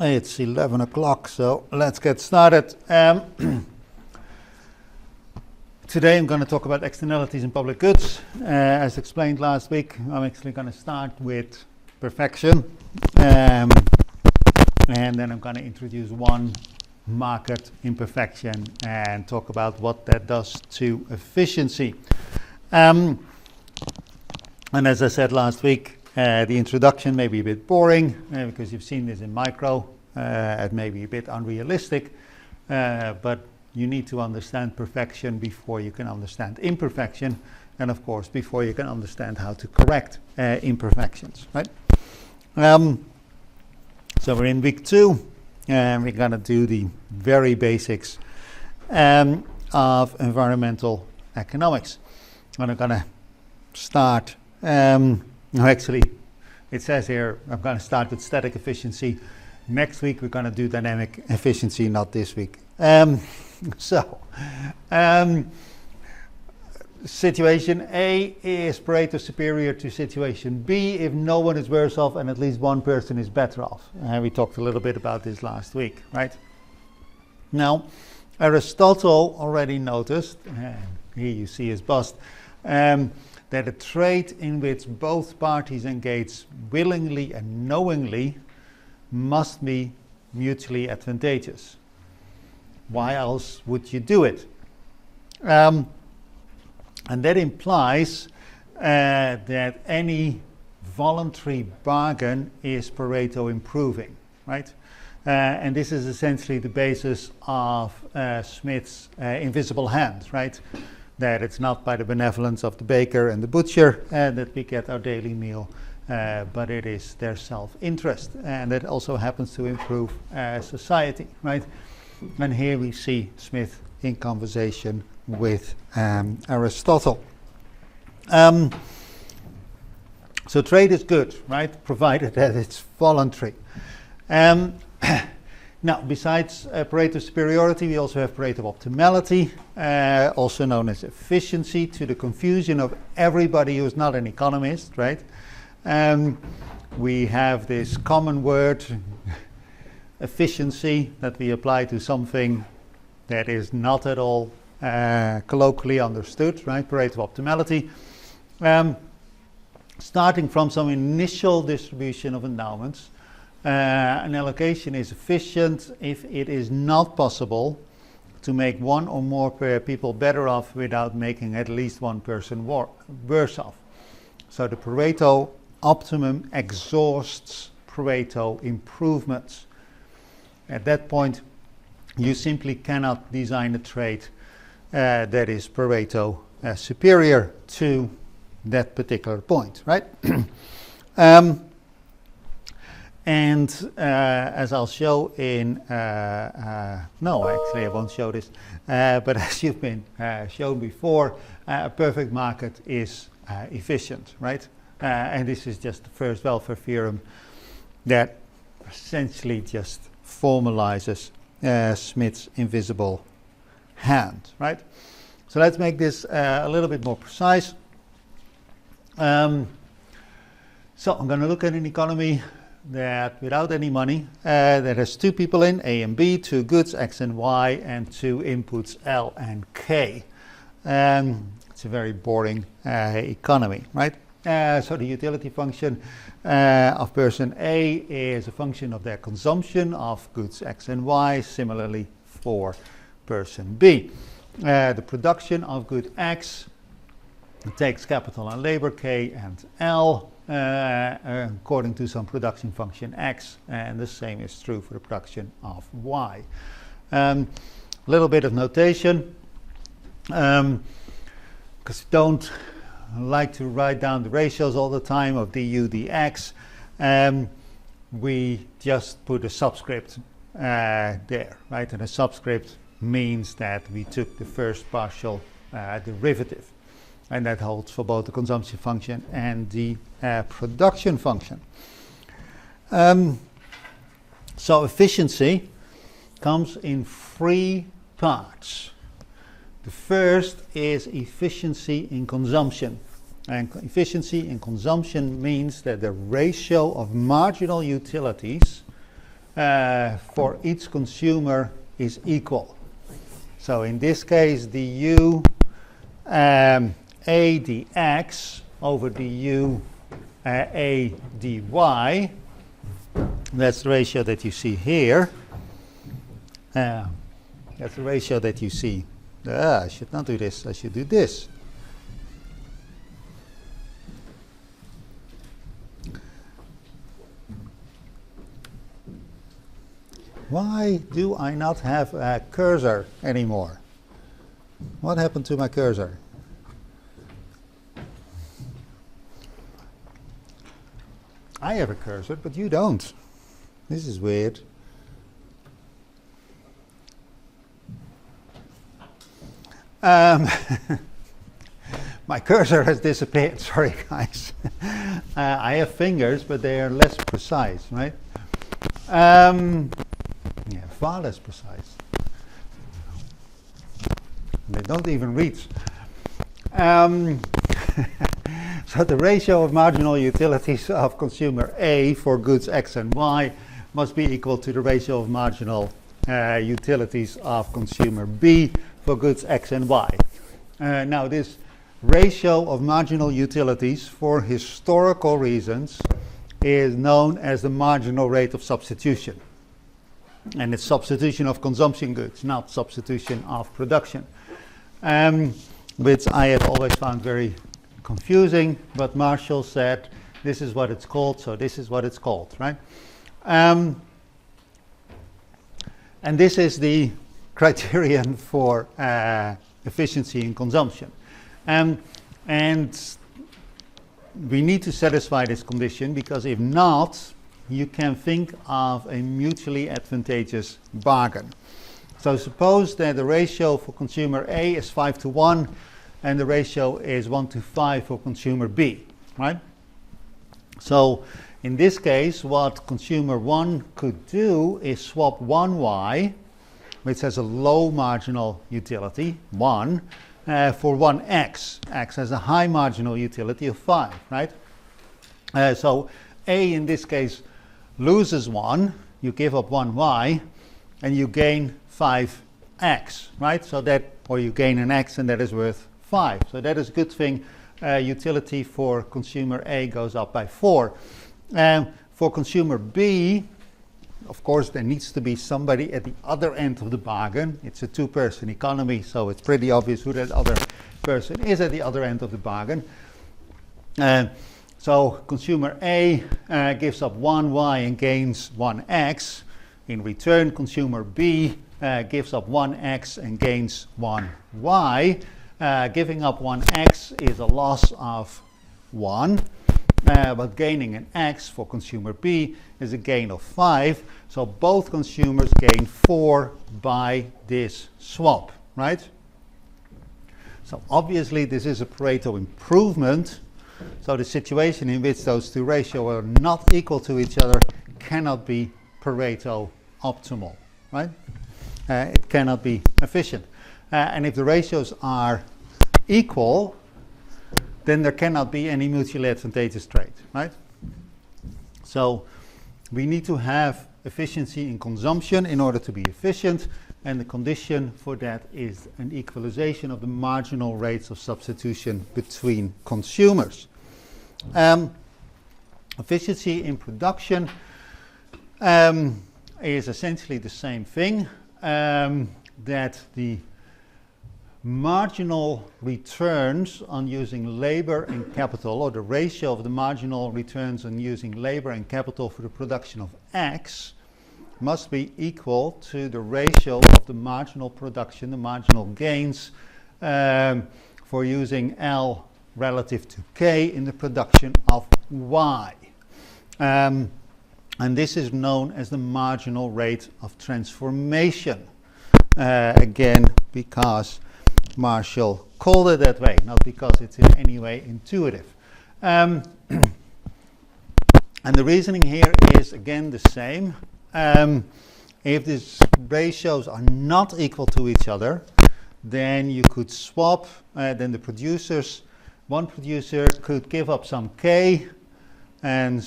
It's 11 o'clock, so let's get started. Today I'm going to talk about externalities in public goods. As explained last week, I'm actually going to start with perfection, and then I'm going to introduce one market imperfection and talk about what that does to efficiency. And as I said last week, the introduction may be a bit boring because you've seen this in micro. It may be a bit unrealistic, but you need to understand perfection before you can understand imperfection, and of course before you can understand how to correct imperfections, right? So we're in week 2, and we're going to do the very basics of environmental economics. And I'm going to start, actually it says here I'm going to start with static efficiency. Next week we're going to do dynamic efficiency, not this week. Situation A is Pareto superior to situation B if no one is worse off and at least one person is better off. We talked a little bit about this last week, right? Now, Aristotle already noticed, here you see his bust, that a trade in which both parties engage willingly and knowingly must be mutually advantageous. Why else would you do it? And that implies that any voluntary bargain is Pareto improving, right? And this is essentially the basis of Smith's invisible hand, right? That it's not by the benevolence of the baker and the butcher that we get our daily meal, but it is their self-interest, and that also happens to improve society, right? And here we see Smith in conversation with Aristotle. So trade is good, right? Provided that it's voluntary. Now, besides Pareto superiority, we also have Pareto optimality, also known as efficiency, to the confusion of everybody who's not an economist, right? We have this common word, efficiency, that we apply to something that is not at all colloquially understood, right? Pareto optimality. Starting from some initial distribution of endowments, an allocation is efficient if it is not possible to make one or more people better off without making at least one person worse off. So the Pareto optimum exhausts Pareto improvements. At that point, you simply cannot design a trade that is Pareto superior to that particular point, right? And as I'll show in, no, actually I won't show this, but as you've been shown before, a perfect market is efficient, right? And this is just the first welfare theorem that essentially just formalizes Smith's invisible hand, right? So let's make this a little bit more precise. So I'm going to look at an economy that without any money, that has 2 people in, A and B, 2 goods, X and Y, and 2 inputs, L and K. It's a very boring economy, right? So the utility function of person A is a function of their consumption of goods X and Y, similarly for person B. The production of good X takes capital and labor K and L according to some production function X, and the same is true for the production of Y. Little bit of notation, because don't like to write down the ratios all the time of du dx. We just put a subscript there, right? And a subscript means that we took the first partial derivative, and that holds for both the consumption function and the production function. So efficiency comes in 3 parts. The first is efficiency in consumption. And efficiency in consumption means that the ratio of marginal utilities for each consumer is equal. So in this case, du a dx over du a dy, that's the ratio that you see here. That's the ratio that you see. I should not do this, I should do this. Why do I not have a cursor anymore? What happened to my cursor? I have a cursor, but you don't. This is weird. My cursor has disappeared. Sorry, guys. I have fingers, but they are less precise, right? Yeah, far less precise. They don't even reach. So the ratio of marginal utilities of consumer A for goods X and Y must be equal to the ratio of marginal utilities of consumer B for goods X and Y. Now this ratio of marginal utilities for historical reasons is known as the marginal rate of substitution. And it's substitution of consumption goods, not substitution of production. Which I have always found very confusing, but Marshall said this is what it's called, so this is what it's called, right? And this is the criterion for efficiency in consumption. And we need to satisfy this condition, because if not, you can think of a mutually advantageous bargain. So suppose that the ratio for consumer A is 5:1 and the ratio is 1:5 for consumer B, right? So in this case, what consumer 1 could do is swap 1y, which has a low marginal utility, 1, for 1x. X has a high marginal utility of 5, right? So A in this case loses 1, you give up 1y, and you gain 5x, right? So that, or you gain an x and that is worth 5. So that is a good thing. Utility for consumer A goes up by 4. For consumer B, of course, there needs to be somebody at the other end of the bargain. It's a two-person economy, so it's pretty obvious who that other person is at the other end of the bargain. So consumer A gives up 1y and gains 1x. In return, consumer B gives up 1x and gains 1y. Giving up 1x is a loss of 1, but gaining an x for consumer B is a gain of 5. So both consumers gain 4 by this swap, right? So obviously this is a Pareto improvement. So the situation in which those two ratios are not equal to each other cannot be Pareto optimal, right? It cannot be efficient. And if the ratios are equal, then there cannot be any mutually advantageous trade, right? So we need to have efficiency in consumption in order to be efficient, and the condition for that is an equalization of the marginal rates of substitution between consumers. Efficiency in production is essentially the same thing, that the marginal returns on using labor and capital, or the ratio of the marginal returns on using labor and capital for the production of X, must be equal to the ratio of the marginal production, the marginal gains, for using L relative to K in the production of Y. And this is known as the marginal rate of transformation. Again, because Marshall called it that way, not because it's in any way intuitive. And the reasoning here is again the same. If these ratios are not equal to each other, then you could swap, then the producers, one producer could give up some K and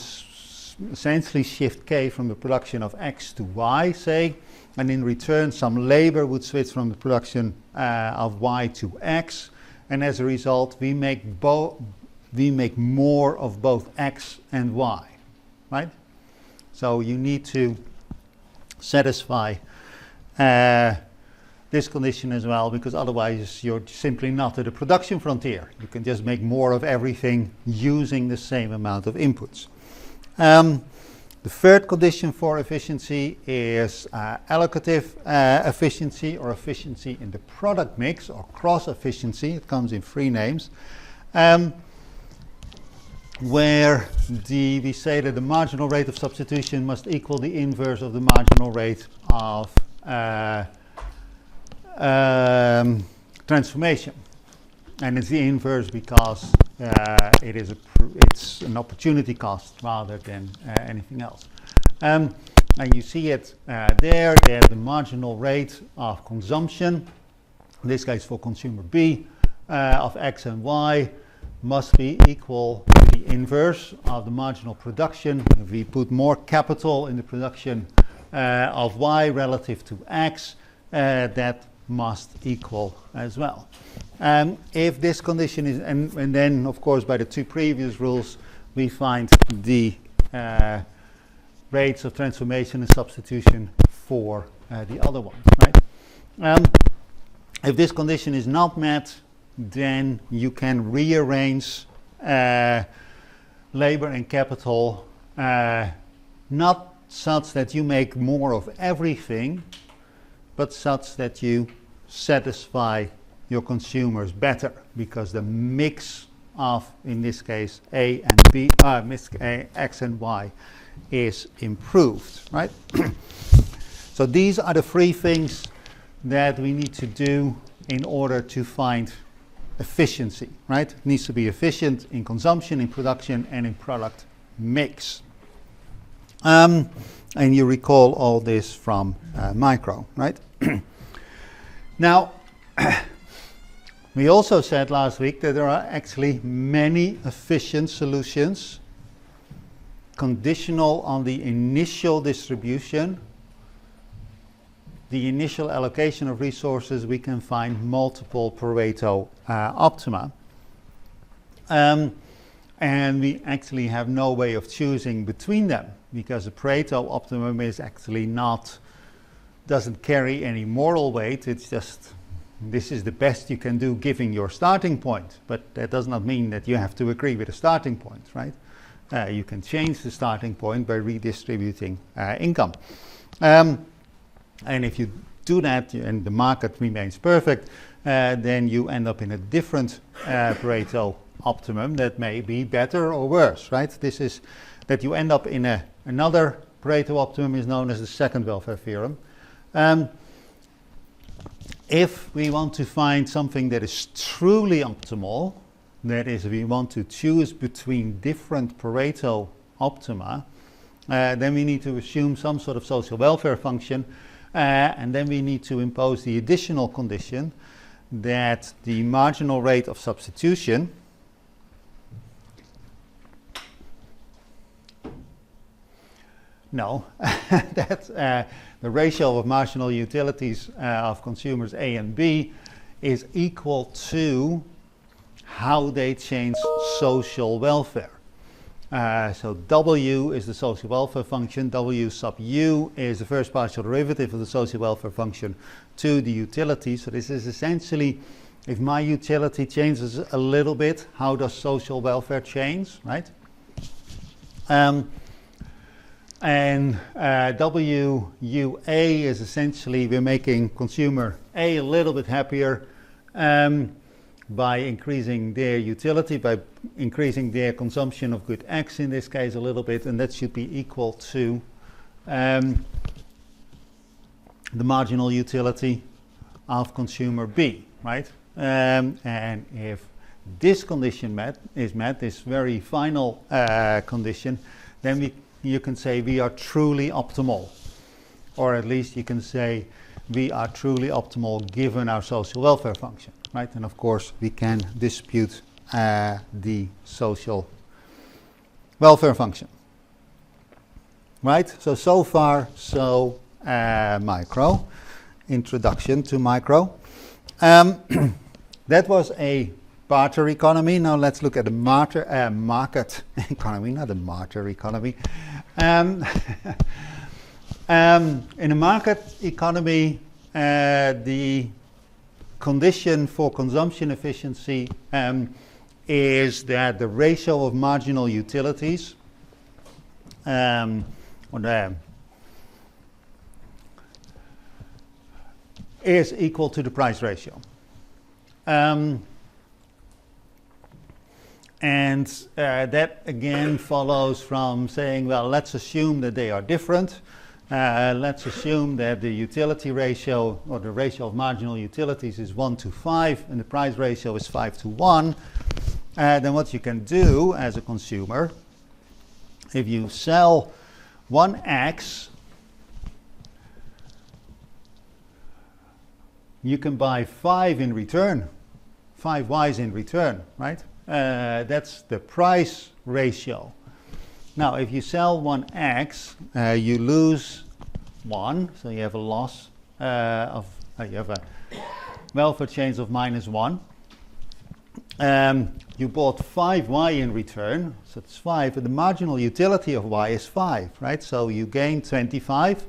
essentially shift K from the production of X to Y, say, and in return some labor would switch from the production of Y to X, and as a result we make more of both X and Y, right? So you need to satisfy this condition as well, because otherwise you're simply not at a production frontier. You can just make more of everything using the same amount of inputs. The third condition for efficiency is allocative efficiency, or efficiency in the product mix, or cross efficiency. It comes in three names, where we say that the marginal rate of substitution must equal the inverse of the marginal rate of transformation, and it's the inverse because it's an opportunity cost rather than anything else. And you see it there that the marginal rate of consumption, in this case for consumer B, of X and Y must be equal to the inverse of the marginal production. If we put more capital in the production of Y relative to X, that must equal as well. If this condition is, and then of course by the two previous rules we find the rates of transformation and substitution for the other ones, right? If this condition is not met, then you can rearrange labor and capital not such that you make more of everything, but such that you satisfy your consumers better, because the mix of, in this case, A and B, X and Y is improved, right? So these are the three things that we need to do in order to find efficiency, right? It needs to be efficient in consumption, in production, and in product mix. And you recall all this from micro, right? Now, we also said last week that there are actually many efficient solutions conditional on the initial distribution, the initial allocation of resources. We can find multiple Pareto optima. And we actually have no way of choosing between them, because a Pareto optimum is actually doesn't carry any moral weight. It's just, this is the best you can do given your starting point. But that does not mean that you have to agree with the starting point, right? You can change the starting point by redistributing income. And if you do that and the market remains perfect, then you end up in a different Pareto optimum that may be better or worse, right? This is that you end up in another Pareto optimum is known as the second welfare theorem. If we want to find something that is truly optimal, that is, we want to choose between different Pareto optima, then we need to assume some sort of social welfare function, and then we need to impose the additional condition that the marginal rate of substitution that's the ratio of marginal utilities of consumers A and B is equal to how they change social welfare. So W is the social welfare function, W sub U is the first partial derivative of the social welfare function to the utility. So this is essentially, if my utility changes a little bit, how does social welfare change, right? And WUA is essentially, we're making consumer A a little bit happier by increasing their utility, by increasing their consumption of good X in this case a little bit, and that should be equal to the marginal utility of consumer B, right? And if this condition is met, this very final condition, then you can say we are truly optimal, or at least you can say we are truly optimal given our social welfare function, right? And of course we can dispute the social welfare function. right? So far, so micro. Introduction to micro. That was a barter economy. Now let's look at the market economy, not a martyr economy. In a market economy, the condition for consumption efficiency is that the ratio of marginal utilities is equal to the price ratio. And that again follows from saying, well, let's assume that they are different. Let's assume that the utility ratio, or the ratio of marginal utilities, is 1 to 5 and the price ratio is 5 to 1. Then what you can do as a consumer, if you sell one X, you can buy 5 in return, 5 Ys in return, right? That's the price ratio. Now, if you sell one X, you lose 1, so you have a loss you have a welfare change of -1. You bought 5 Y in return, so it's 5, but the marginal utility of Y is 5, right? So you gain 25,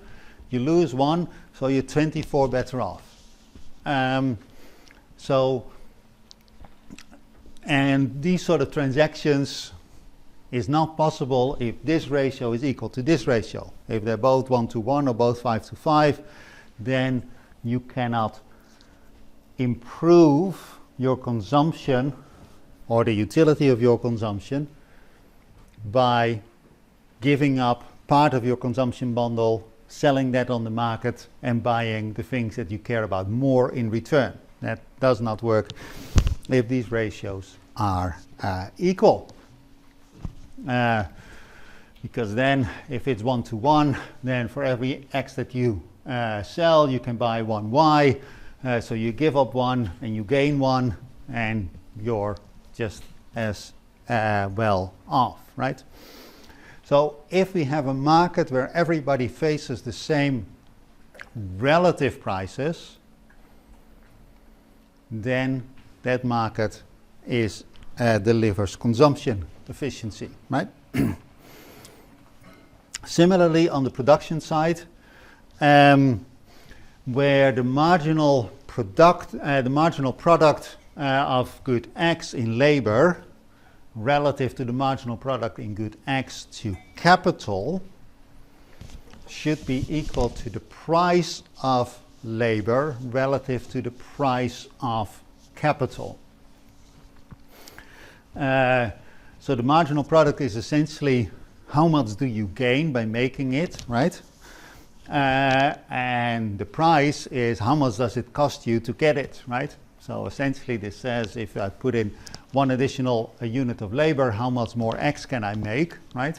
you lose 1, so you're 24 better off. And these sort of transactions is not possible if this ratio is equal to this ratio. If they're both 1 to 1 or both 5 to 5, then you cannot improve your consumption or the utility of your consumption by giving up part of your consumption bundle, selling that on the market, and buying the things that you care about more in return. That does not work if these ratios are equal. Because then if it's 1 to 1, then for every X that you sell, you can buy 1 Y. So you give up 1 and you gain 1, and you're just as well off, right? So if we have a market where everybody faces the same relative prices, then that market delivers consumption efficiency, right? Similarly, on the production side, where the marginal product of good X in labor relative to the marginal product in good X to capital should be equal to the price of labor relative to the price of capital. So the marginal product is essentially how much do you gain by making it, right? And the price is how much does it cost you to get it, right? So essentially this says if I put in one additional unit of labor, how much more X can I make, right?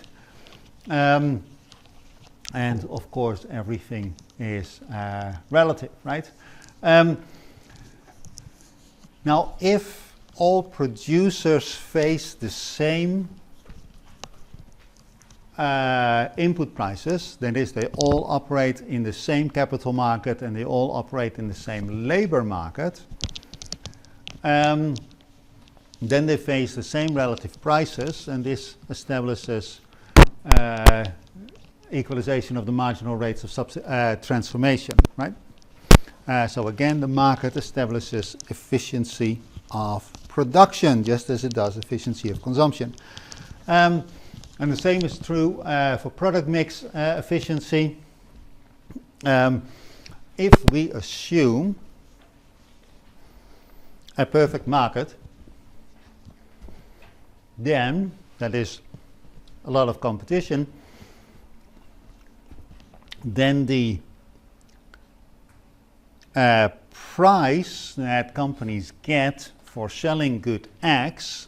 And of course everything is relative, right? Now if all producers face the same input prices, that is, they all operate in the same capital market and they all operate in the same labor market, then they face the same relative prices, and this establishes equalization of the marginal rates of transformation, right? So again, the market establishes efficiency of production, just as it does efficiency of consumption. And the same is true for product mix efficiency. If we assume a perfect market, then, that is a lot of competition, then the price that companies get for selling good X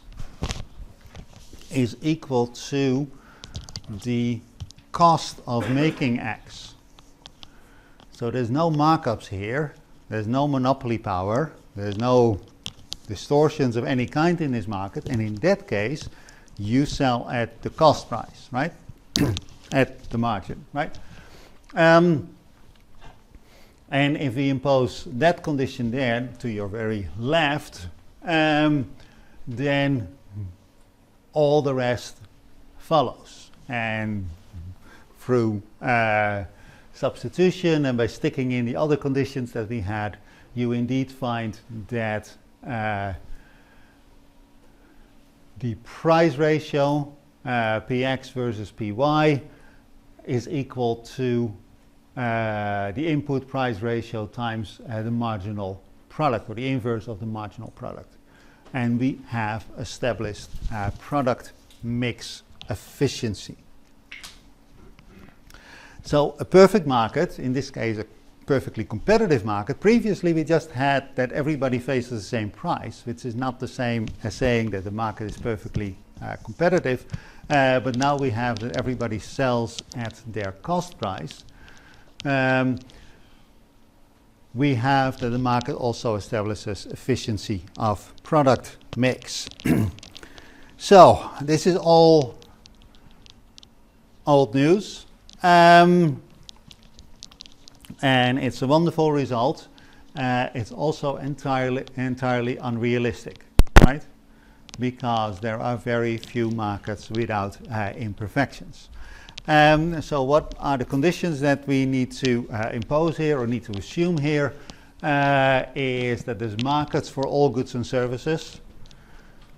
is equal to the cost of making X. So there's no markups here, there's no monopoly power, there's no distortions of any kind in this market, and in that case you sell at the cost price, right? at the margin, right? And if we impose that condition there to your very left, then all the rest follows. And through substitution and by sticking in the other conditions that we had, you indeed find that the price ratio, Px versus Py, is equal to the input price ratio times the marginal product, or the inverse of the marginal product. And we have established product mix efficiency. So a perfect market, in this case a perfectly competitive market, previously we just had that everybody faces the same price, which is not the same as saying that the market is perfectly competitive, but now we have that everybody sells at their cost price. We have that the market also establishes efficiency of product mix. So this is all old news. And it's a wonderful result. It's also entirely unrealistic, right? Because there are very few markets without imperfections. So what are the conditions that we need to impose here, or need to assume here, is that there's markets for all goods and services,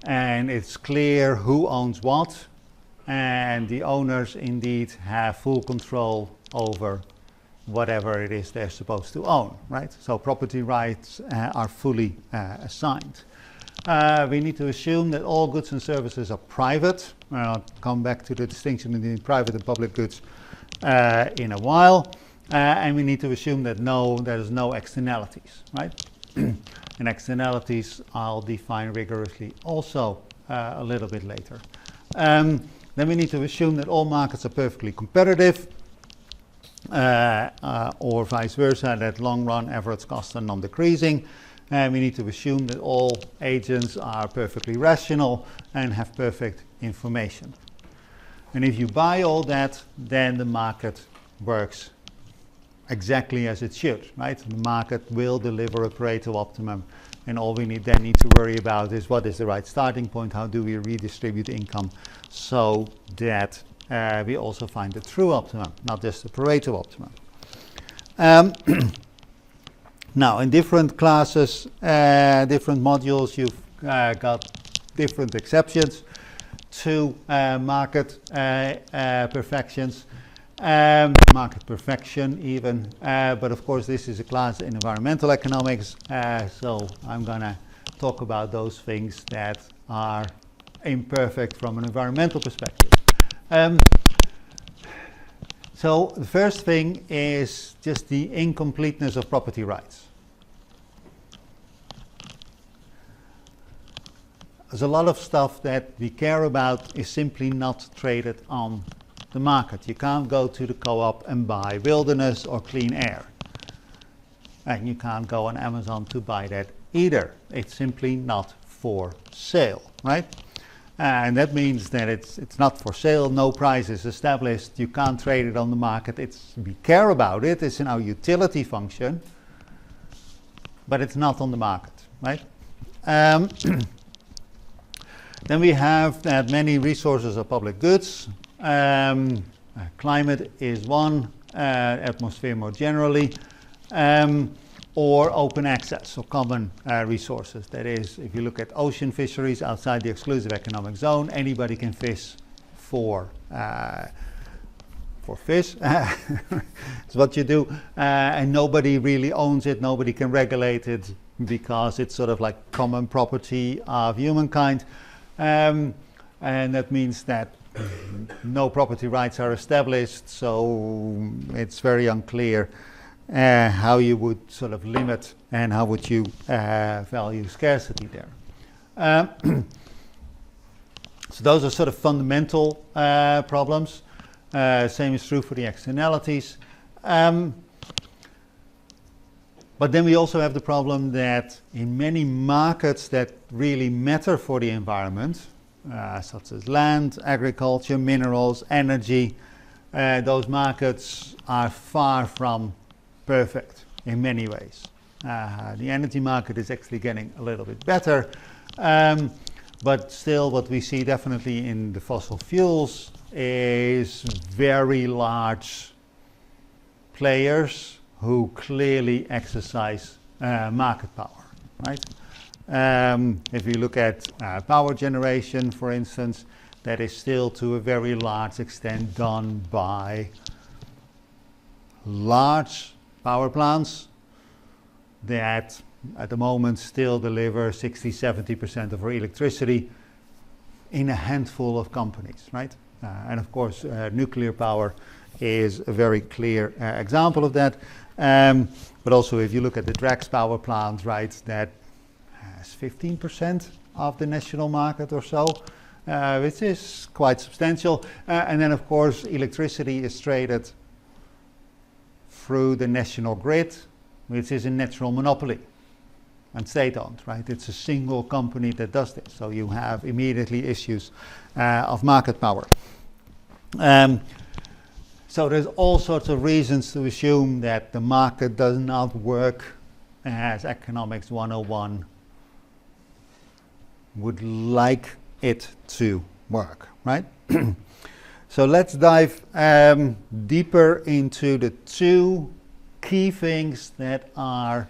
and it's clear who owns what, and the owners indeed have full control over whatever it is they're supposed to own, right? So property rights are fully assigned. We need to assume that all goods and services are private. I'll come back to the distinction between private and public goods in a while. And we need to assume that there's no externalities, right? And externalities I'll define rigorously also a little bit later. Then we need to assume that all markets are perfectly competitive, or vice versa, that long run average costs are non-decreasing. And we need to assume that all agents are perfectly rational and have perfect information. And if you buy all that, then the market works exactly as it should, right? The market will deliver a Pareto optimum, and all we need to worry about is what is the right starting point, how do we redistribute income so that we also find the true optimum, not just the Pareto optimum. Now, in different classes, different modules, you've got different exceptions to market perfections, market perfection even, but of course this is a class in environmental economics, so I'm going to talk about those things that are imperfect from an environmental perspective. So the first thing is just the incompleteness of property rights. There's a lot of stuff that we care about is simply not traded on the market. You can't go to the co-op and buy wilderness or clean air. And you can't go on Amazon to buy that either. It's simply not for sale, right? And that means that it's not for sale, no price is established, you can't trade it on the market. We care about it, it's in our utility function, but it's not on the market, right? Then we have that many resources are public goods. Climate is one, atmosphere more generally, or open access, or common resources. That is, if you look at ocean fisheries outside the exclusive economic zone, anybody can fish for fish. It's what you do, and nobody really owns it, nobody can regulate it, because it's sort of like common property of humankind. And that means that no property rights are established, so it's very unclear how you would sort of limit and how would you value scarcity there. So those are sort of fundamental problems. Same is true for the externalities. But then we also have the problem that in many markets that really matter for the environment, such as land, agriculture, minerals, energy, those markets are far from perfect in many ways. The energy market is actually getting a little bit better, but still what we see definitely in the fossil fuels is very large players who clearly exercise market power, right? If you look at power generation, for instance, that is still to a very large extent done by large power plants that at the moment still deliver 60-70% of our electricity in a handful of companies, right? And of course, nuclear power is a very clear example of that. But also if you look at the Drax power plant, right, that has 15% of the national market or so, which is quite substantial. And then of course, electricity is traded through the national grid, which is a natural monopoly and state-owned, right? It's a single company that does this, so you have immediately issues of market power. So there's all sorts of reasons to assume that the market does not work as Economics 101 would like it to work, right? So let's dive deeper into the two key things that are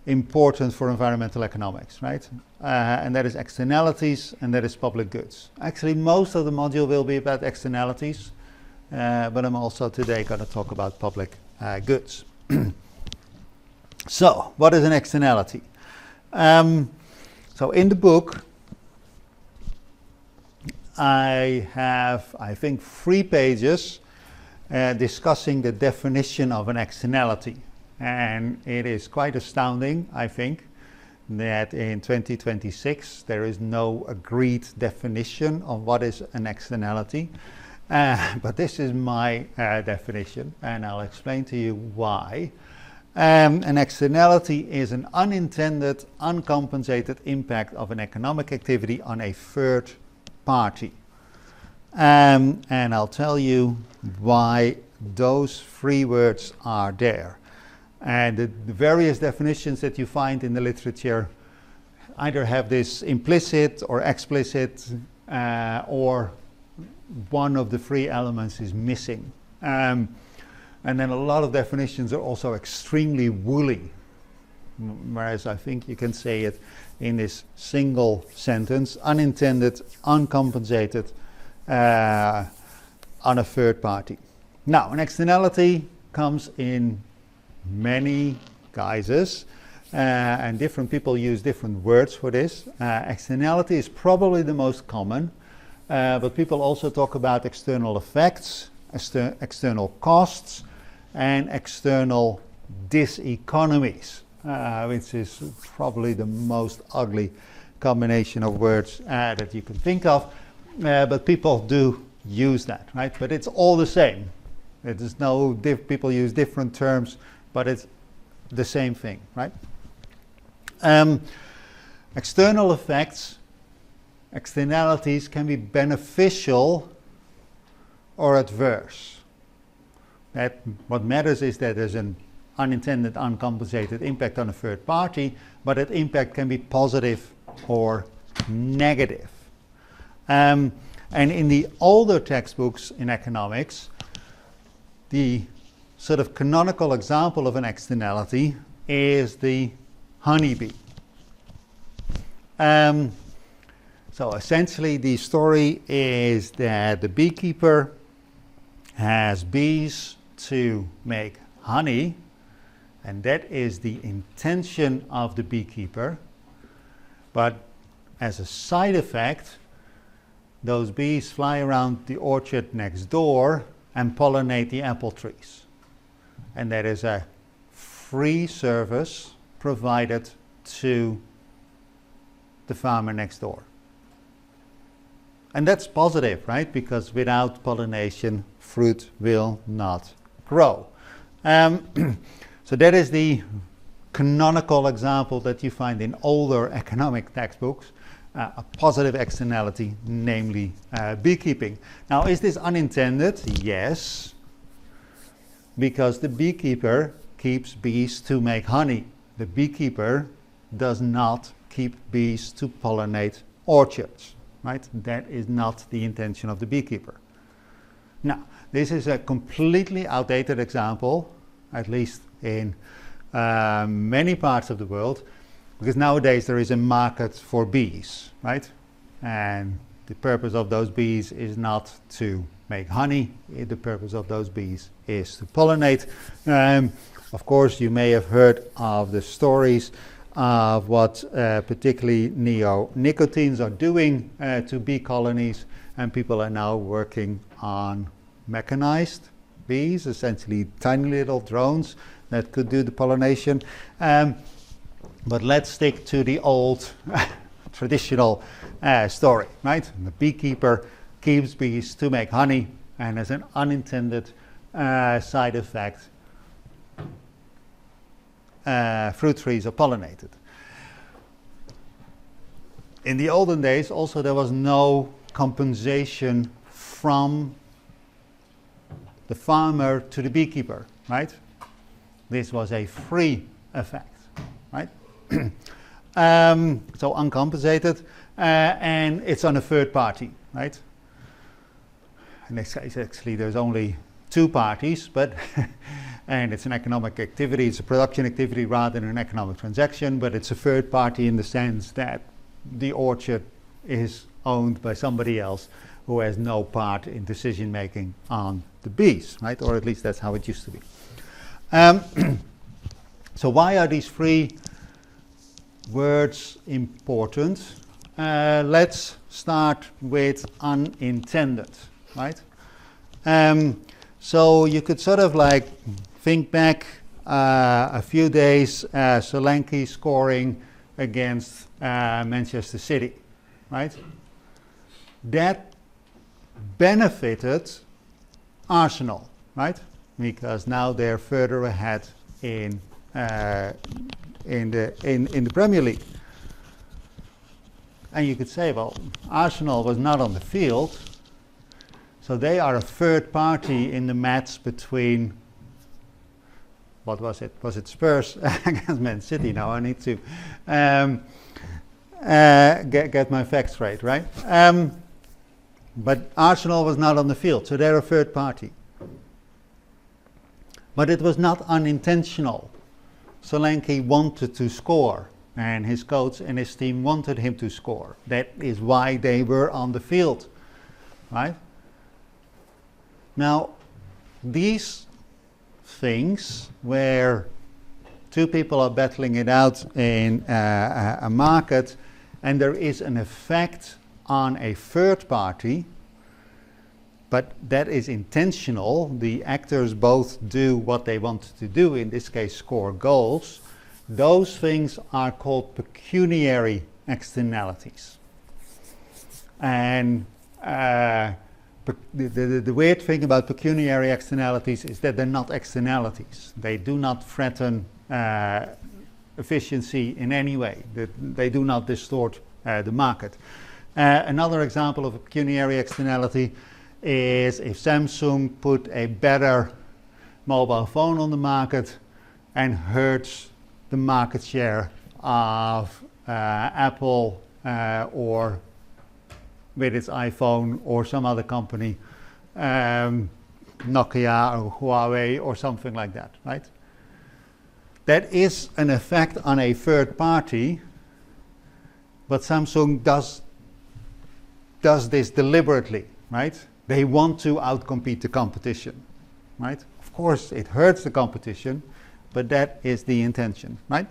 important for environmental economics, right? And that is externalities and that is public goods. Actually, most of the module will be about externalities, but I'm also today going to talk about public goods. So, what is an externality? So in the book, I have, I think, 3 pages discussing the definition of an externality. And it is quite astounding, I think, that in 2026 there is no agreed definition of what is an externality. But this is my definition, and I'll explain to you why. An externality is an unintended, uncompensated impact of an economic activity on a third party. And I'll tell you why those 3 words are there. And the various definitions that you find in the literature either have this implicit or explicit, or one of the 3 elements is missing. And then a lot of definitions are also extremely woolly, whereas I think you can say it in this single sentence: unintended, uncompensated, on a third party. Now, an externality comes in many guises, and different people use different words for this. Externality is probably the most common, but people also talk about external effects, external costs, and external diseconomies, which is probably the most ugly combination of words that you can think of, but people do use that, right? But it's all the same. It is no people use different terms, but it's the same thing, right? External effects, externalities, can be beneficial or adverse. That what matters is that there's an unintended, uncompensated impact on a third party, but that impact can be positive or negative. And in the older textbooks in economics, the sort of canonical example of an externality is the honeybee. So essentially the story is that the beekeeper has bees to make honey, and that is the intention of the beekeeper. But as a side effect, those bees fly around the orchard next door and pollinate the apple trees. And that is a free service provided to the farmer next door. And that's positive, right? Because without pollination, fruit will not grow. So that is the canonical example that you find in older economic textbooks. a positive externality, namely beekeeping. Now, is this unintended? Yes, because the beekeeper keeps bees to make honey. The beekeeper does not keep bees to pollinate orchards, right? That is not the intention of the beekeeper. Now, this is a completely outdated example, at least in many parts of the world, because nowadays there is a market for bees, right? And the purpose of those bees is not to make honey. The purpose of those bees is to pollinate. Of course, you may have heard of the stories of what particularly neonicotines are doing to bee colonies, and people are now working on mechanized bees, essentially tiny little drones that could do the pollination. But let's stick to the old traditional story, right? The beekeeper keeps bees to make honey, and as an unintended side effect, fruit trees are pollinated. In the olden days, also, there was no compensation from the farmer to the beekeeper, right? This was a free effect, right? So uncompensated, and it's on a third party, right? In this case, actually, there's only two parties, but and it's an economic activity, it's a production activity rather than an economic transaction, but it's a third party in the sense that the orchard is owned by somebody else who has no part in decision making on the bees, right? Or at least that's how it used to be. So why are these three words important? Let's start with unintended, right? So you could sort of like think back a few days, Solanke scoring against Manchester City, right? That benefited Arsenal, right? Because now they're further ahead in the Premier League. And you could say, well, Arsenal was not on the field, so they are a third party in the match between, what was it? Was it Spurs against Man City? Now I need to get my facts right, right? But Arsenal was not on the field, so they're a third party. But it was not unintentional. Solanke wanted to score, and his coach and his team wanted him to score. That is why they were on the field, right? Now, these things where two people are battling it out in a market and there is an effect on a third party, but that is intentional. The actors both do what they want to do, in this case score goals. Those things are called pecuniary externalities. And the weird thing about pecuniary externalities is that they're not externalities. They do not threaten efficiency in any way. They do not distort the market. Another example of a pecuniary externality is if Samsung put a better mobile phone on the market and hurts the market share of Apple or with its iPhone or some other company, Nokia or Huawei or something like that, right? That is an effect on a third party, but Samsung does this deliberately, right? They want to outcompete the competition, right? Of course, it hurts the competition, but that is the intention, right?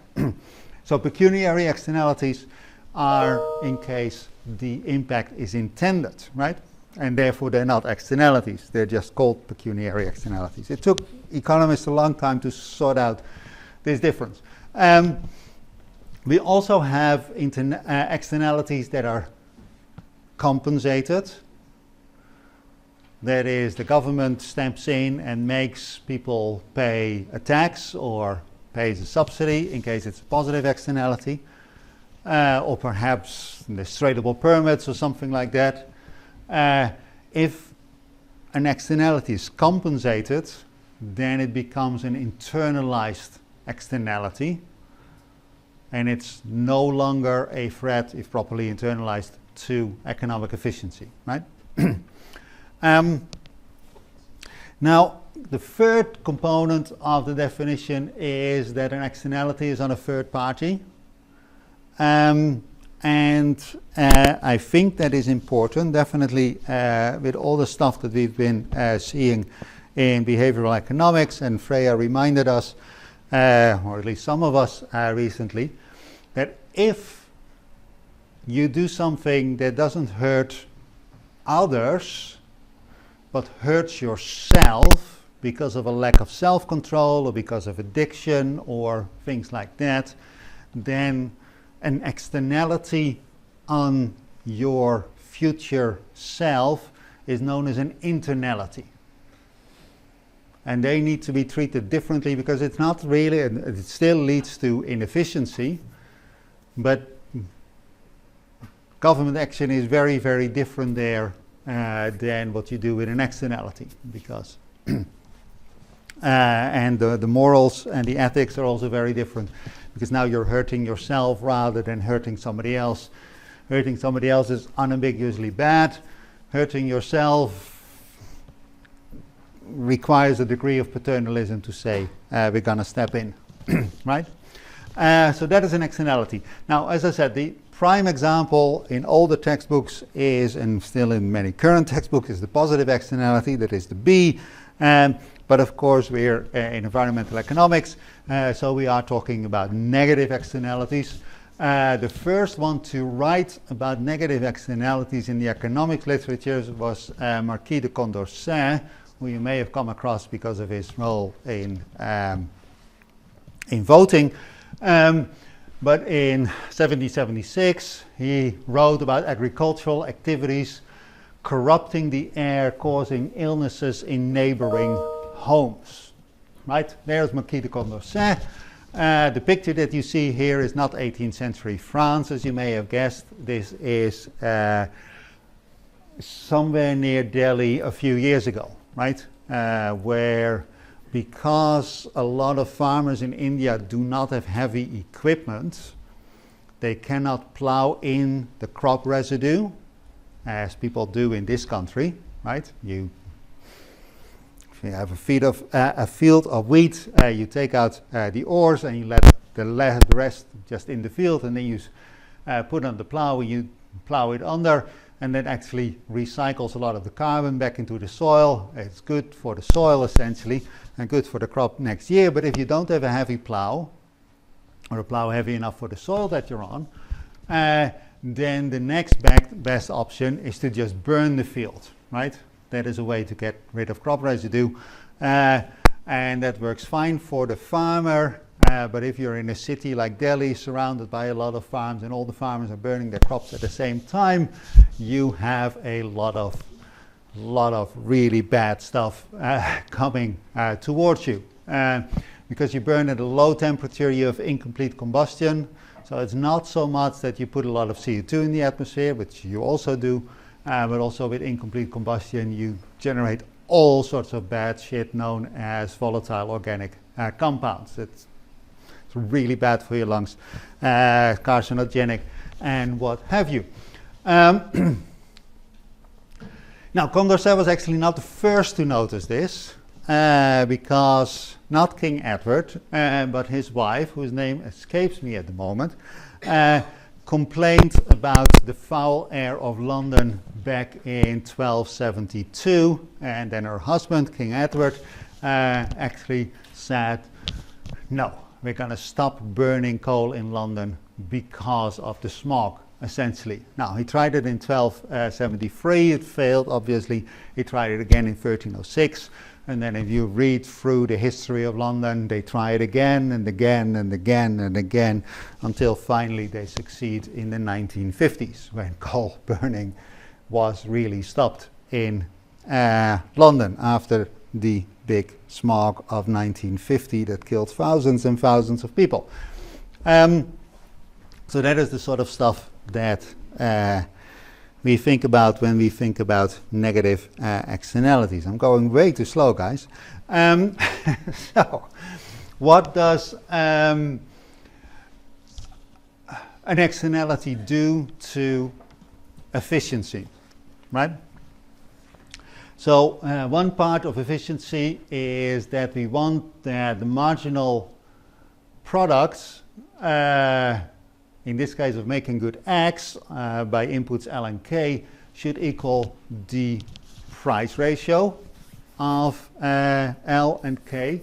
So pecuniary externalities are in case the impact is intended, right? And therefore they're not externalities, they're just called pecuniary externalities. It took economists a long time to sort out this difference. We also have externalities that are compensated. That is, the government steps in and makes people pay a tax or pays a subsidy in case it's a positive externality. or perhaps the tradable permits or something like that. If an externality is compensated, then it becomes an internalized externality, and it's no longer a threat, if properly internalized, to economic efficiency, right? Now, the third component of the definition is that an externality is on a third party. And I think that is important, definitely with all the stuff that we've been seeing in behavioral economics, and Freya reminded us, or at least some of us recently, that if you do something that doesn't hurt others, but hurts yourself because of a lack of self-control or because of addiction or things like that, then an externality on your future self is known as an internality. And they need to be treated differently because it's not really, it still leads to inefficiency, but government action is very, very different there than what you do with an externality, because and the morals and the ethics are also very different, because now you're hurting yourself rather than hurting somebody else. Hurting somebody else is unambiguously bad. Hurting yourself requires a degree of paternalism to say we're going to step in, right? So that is an externality. Now, as I said, the prime example in all the textbooks is, and still in many current textbooks, is the positive externality, that is the B. But of course, we're in environmental economics, so we are talking about negative externalities. The first one to write about negative externalities in the economics literature was Marquis de Condorcet, who you may have come across because of his role in voting. But in 1776, he wrote about agricultural activities corrupting the air, causing illnesses in neighboring homes. Right? There's Marquis de Condorcet. The picture that you see here is not 18th century France, as you may have guessed. This is somewhere near Delhi a few years ago, right? Where, because a lot of farmers in India do not have heavy equipment, they cannot plow in the crop residue, as people do in this country, right? If you have a field of wheat, you take out the ores and you let the rest just in the field, and then you put on the plow and you plow it under, and that actually recycles a lot of the carbon back into the soil. It's good for the soil essentially, and good for the crop next year. But if you don't have a heavy plow, or a plow heavy enough for the soil that you're on, then the next best option is to just burn the field, right? That is a way to get rid of crop residue, and that works fine for the farmer. But if you're in a city like Delhi, surrounded by a lot of farms, and all the farmers are burning their crops at the same time, you have a lot of really bad stuff coming towards you. Because you burn at a low temperature, you have incomplete combustion. So it's not so much that you put a lot of CO2 in the atmosphere, which you also do, but also with incomplete combustion, you generate all sorts of bad shit known as volatile organic compounds. It's really bad for your lungs, carcinogenic, and what have you. Now, Condorcet was actually not the first to notice this, because not King Edward, but his wife, whose name escapes me at the moment, complained about the foul air of London back in 1272, and then her husband, King Edward, actually said, no, we're going to stop burning coal in London because of the smog, essentially. Now, he tried it in 1273, it failed, obviously. He tried it again in 1306, and then if you read through the history of London, they try it again and again and again and again, until finally they succeed in the 1950s, when coal burning was really stopped in London after the big smog of 1950 that killed thousands and thousands of people. So that is the sort of stuff that we think about when we think about negative externalities. I'm going way too slow, guys. So, what does an externality do to efficiency, right? So one part of efficiency is that we want that the marginal products, in this case of making good X by inputs L and K, should equal the price ratio of L and K.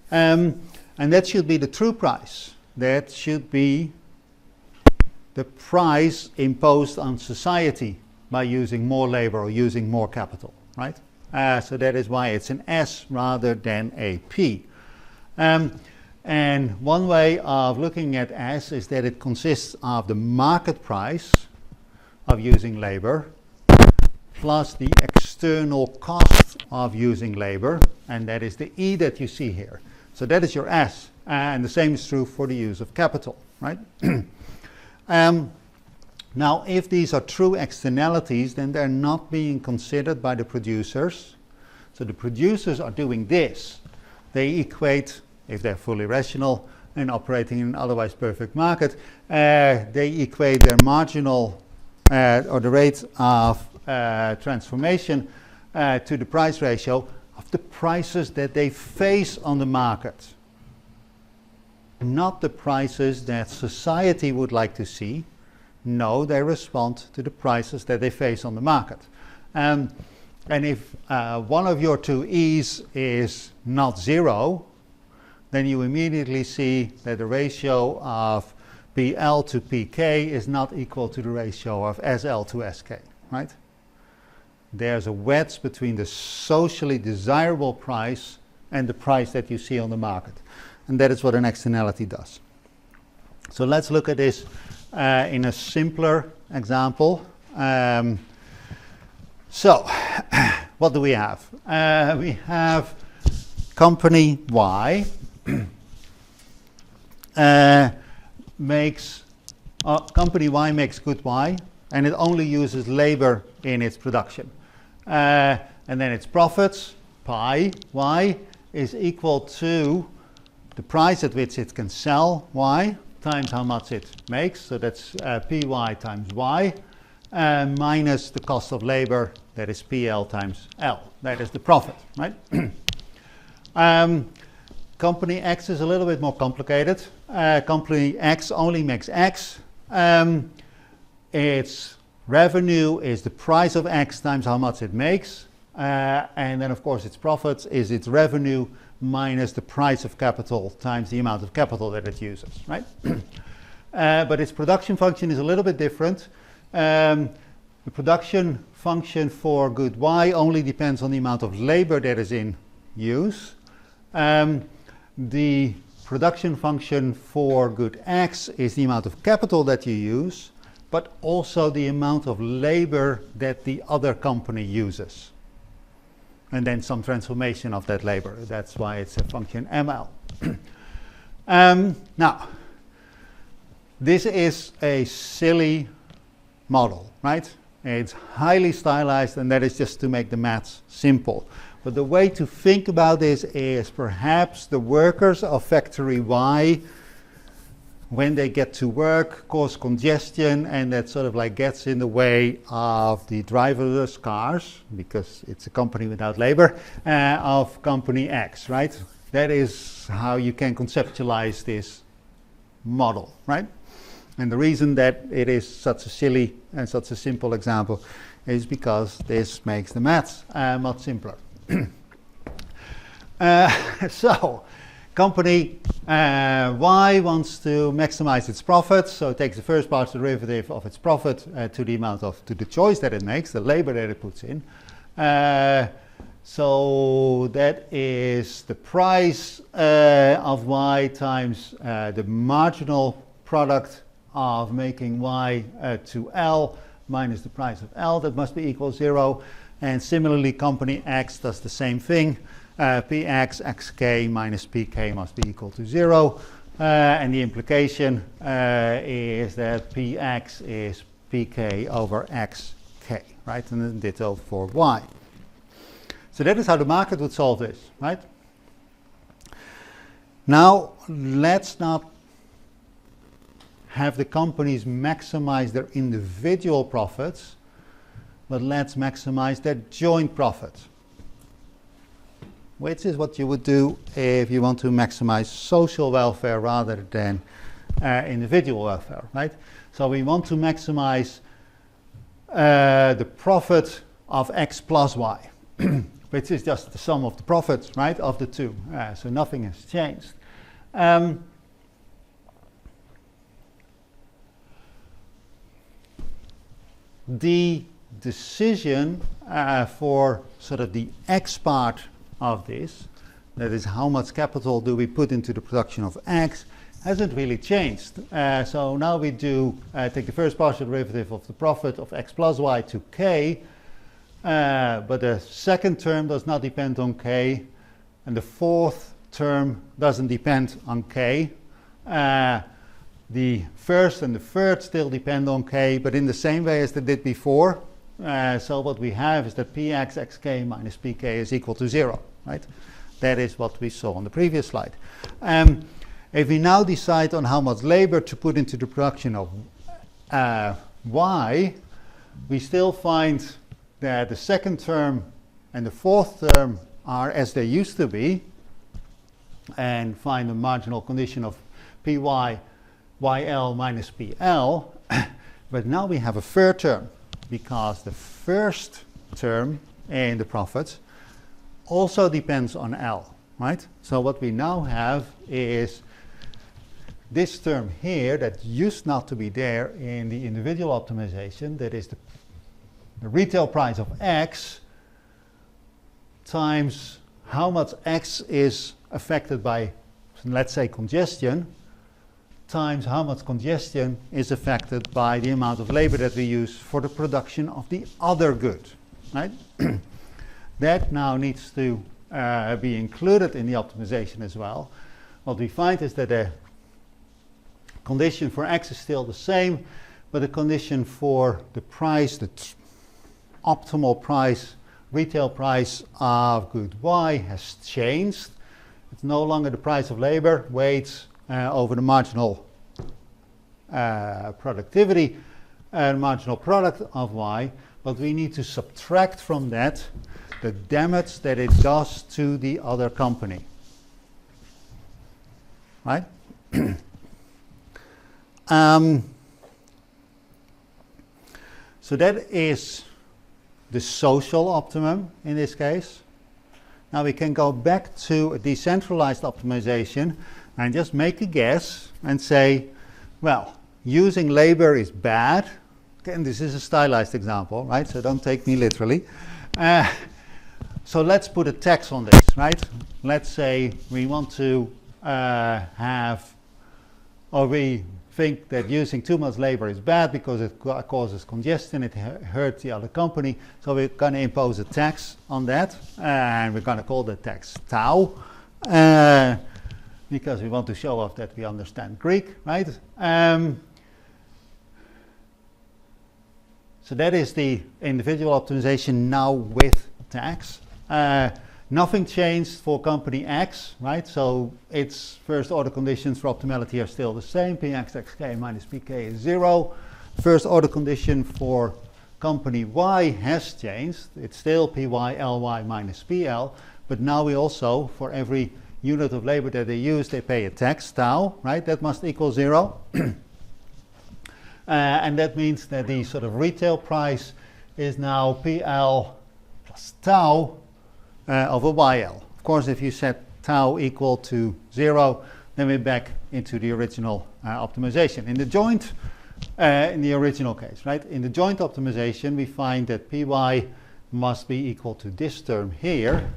And that should be the true price. That should be the price imposed on society by using more labor or using more capital, right? So that is why it's an S rather than a P. And one way of looking at S is that it consists of the market price of using labor plus the external cost of using labor, and that is the E that you see here. So that is your S, and the same is true for the use of capital, right? Now, if these are true externalities, then they're not being considered by the producers. So the producers are doing this. They equate, if they're fully rational and operating in an otherwise perfect market, they equate their marginal or the rate of transformation to the price ratio of the prices that they face on the market. Not the prices that society would like to see. No, they respond to the prices that they face on the market. And if one of your two E's is not zero, then you immediately see that the ratio of PL to PK is not equal to the ratio of SL to SK, right? There's a wedge between the socially desirable price and the price that you see on the market. And that is what an externality does. So let's look at this in a simpler example. So, what do we have? We have company Y company Y makes good Y, and it only uses labor in its production. And then its profits, pi Y, is equal to the price at which it can sell Y times how much it makes. So that's Py times Y minus the cost of labor, that is PL times L. That is the profit, right? Company X is a little bit more complicated. Company X only makes X. Its revenue is the price of X times how much it makes. And then, of course, its profits is its revenue minus the price of capital times the amount of capital that it uses, right? But its production function is a little bit different. The production function for good Y only depends on the amount of labor that is in use. The production function for good X is the amount of capital that you use, but also the amount of labor that the other company uses. And then some transformation of that labor. That's why it's a function ML. Now, this is a silly model, right? It's highly stylized, and that is just to make the maths simple. But the way to think about this is perhaps the workers of factory Y, when they get to work, cause congestion, and that sort of like gets in the way of the driverless cars, because it's a company without labor, of company X, right? That is how you can conceptualize this model, right? And the reason that it is such a silly and such a simple example is because this makes the maths much simpler. So, company Y wants to maximize its profits, so it takes the first partial derivative of its profit to the choice that it makes, the labor that it puts in. So that is the price of Y times the marginal product of making Y to L minus the price of L. That must be equal 0. And similarly, company X does the same thing. Px xk minus pk must be equal to 0. And the implication is that Px is Pk over Xk, right? And then ditto for Y. So that is how the market would solve this, right? Now, let's not have the companies maximize their individual profits, but let's maximize their joint profits, which is what you would do if you want to maximize social welfare rather than individual welfare, right? So we want to maximize the profit of X plus Y, which is just the sum of the profits, right, of the two. So nothing has changed. The decision for sort of the X part of this, that is how much capital do we put into the production of X, hasn't really changed. So now we do take the first partial derivative of the profit of X plus Y to K, but the second term does not depend on K, and the fourth term doesn't depend on K. The first and the third still depend on K, but in the same way as they did before. So what we have is that Px xk minus Pk is equal to 0, right? That is what we saw on the previous slide. If we now decide on how much labor to put into the production of Y, we still find that the second term and the fourth term are as they used to be, and find a marginal condition of Py YL minus PL, but now we have a third term because the first term in the profits also depends on L, right? So what we now have is this term here that used not to be there in the individual optimization, that is the retail price of X times how much X is affected by, let's say, congestion, times how much congestion is affected by the amount of labor that we use for the production of the other good, right? That now needs to be included in the optimization as well. What we find is that the condition for X is still the same, but the condition for the price, the optimal price, retail price of good Y has changed. It's no longer the price of labor, weights, over the marginal productivity, marginal product of Y, but we need to subtract from that the damage that it does to the other company, right? So that is the social optimum in this case. Now we can go back to a decentralized optimization and just make a guess and say, well, using labor is bad. Again, this is a stylized example, right? So don't take me literally. So let's put a tax on this, right? Let's say we want to we think that using too much labor is bad because it causes congestion, it hurts the other company. So we're going to impose a tax on that, and we're going to call the tax tau, because we want to show off that we understand Greek, right? So that is the individual optimization now with tax. Nothing changed for company X, right? So its first order conditions for optimality are still the same. Px xk minus Pk is 0. First order condition for company Y has changed. It's still Py Ly minus Pl, but now we also, for every unit of labor that they use, they pay a tax, tau, right? That must equal 0. And that means that the sort of retail price is now PL plus tau over YL. Of course, if you set tau equal to 0, then we're back into the original optimization. In the joint, in the original case, right? In the joint optimization, we find that Py must be equal to this term here.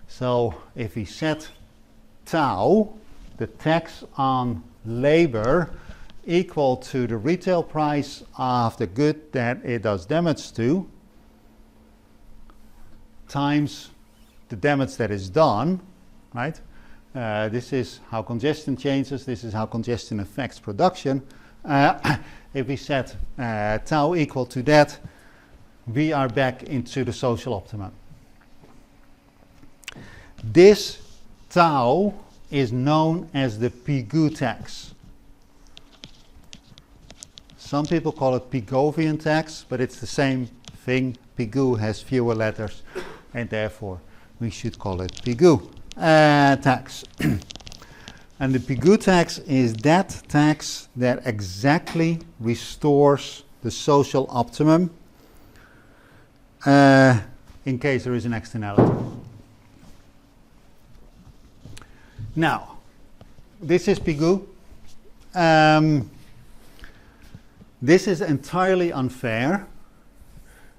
So if we set tau, the tax on labor, equal to the retail price of the good that it does damage to, times the damage that is done, right? This is how congestion changes. This is how congestion affects production. If we set tau equal to that, we are back into the social optimum. This tau is known as the Pigou tax. Some people call it Pigovian tax, but it's the same thing. Pigou has fewer letters, and therefore we should call it Pigou tax. And the Pigou tax is that tax that exactly restores the social optimum in case there is an externality. Now, this is Pigou. This is entirely unfair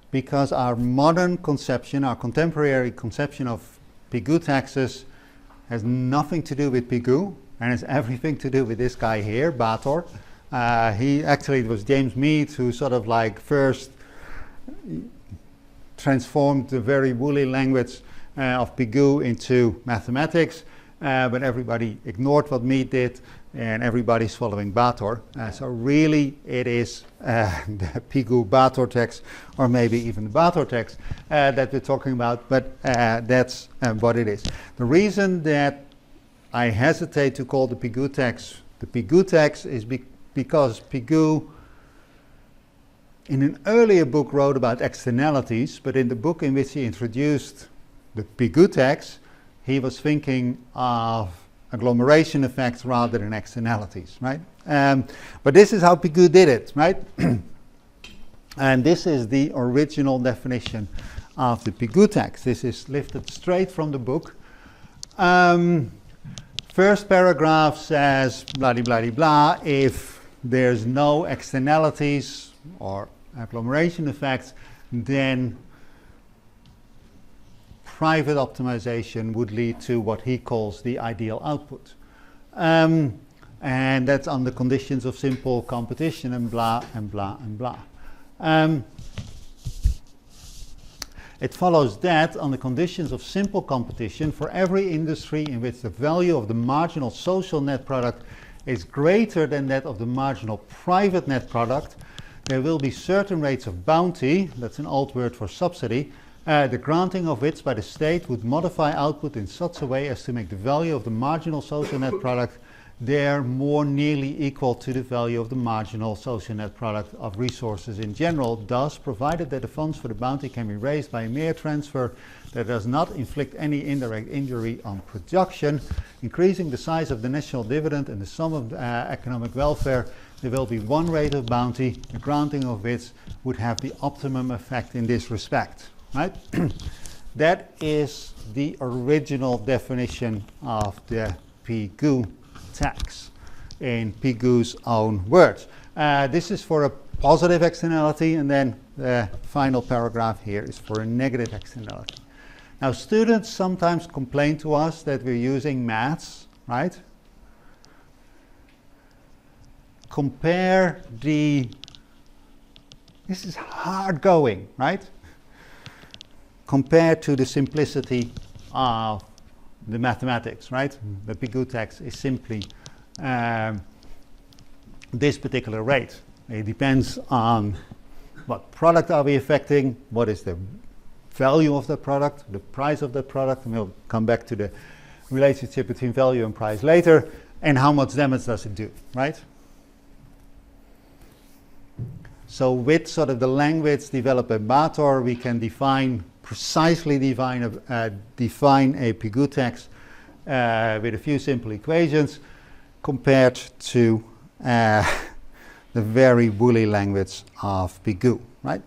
because our modern conception, our contemporary conception of Pigou taxes has nothing to do with Pigou and has everything to do with this guy here, Bator. It was James Mead who sort of like first transformed the very woolly language of Pigou into mathematics, but everybody ignored what Mead did, and everybody's following Bator. So really it is the Pigou-Bator tax, or maybe even the Bator tax that we're talking about, but that's what it is. The reason that I hesitate to call the Pigou tax is because Pigou in an earlier book wrote about externalities, but in the book in which he introduced the Pigou tax, he was thinking of agglomeration effects rather than externalities, right? But this is how Pigou did it, right? And this is the original definition of the Pigou tax. This is lifted straight from the book. First paragraph says blah, blah, blah, blah. If there's no externalities or agglomeration effects, then private optimization would lead to what he calls the ideal output. And that's under conditions of simple competition and blah and blah and blah. It follows that on the conditions of simple competition, for every industry in which the value of the marginal social net product is greater than that of the marginal private net product, there will be certain rates of bounty, that's an old word for subsidy, the granting of which by the state would modify output in such a way as to make the value of the marginal social net product there more nearly equal to the value of the marginal social net product of resources in general. Thus, provided that the funds for the bounty can be raised by a mere transfer that does not inflict any indirect injury on production, increasing the size of the national dividend and the sum of economic welfare, there will be one rate of bounty, the granting of which would have the optimum effect in this respect. Right? That is the original definition of the Pigou tax in Pigou's own words. This is for a positive externality, and then the final paragraph here is for a negative externality. Now, students sometimes complain to us that we're using maths, right? This is hard going, right? Compared to the simplicity of the mathematics, right? The Pigou tax is simply this particular rate. It depends on what product are we affecting, what is the value of the product, the price of the product, and we'll come back to the relationship between value and price later, and how much damage does it do, right? So with sort of the language developed by Bator, we can precisely define a Pigou tax with a few simple equations compared to the very woolly language of Pigou, right?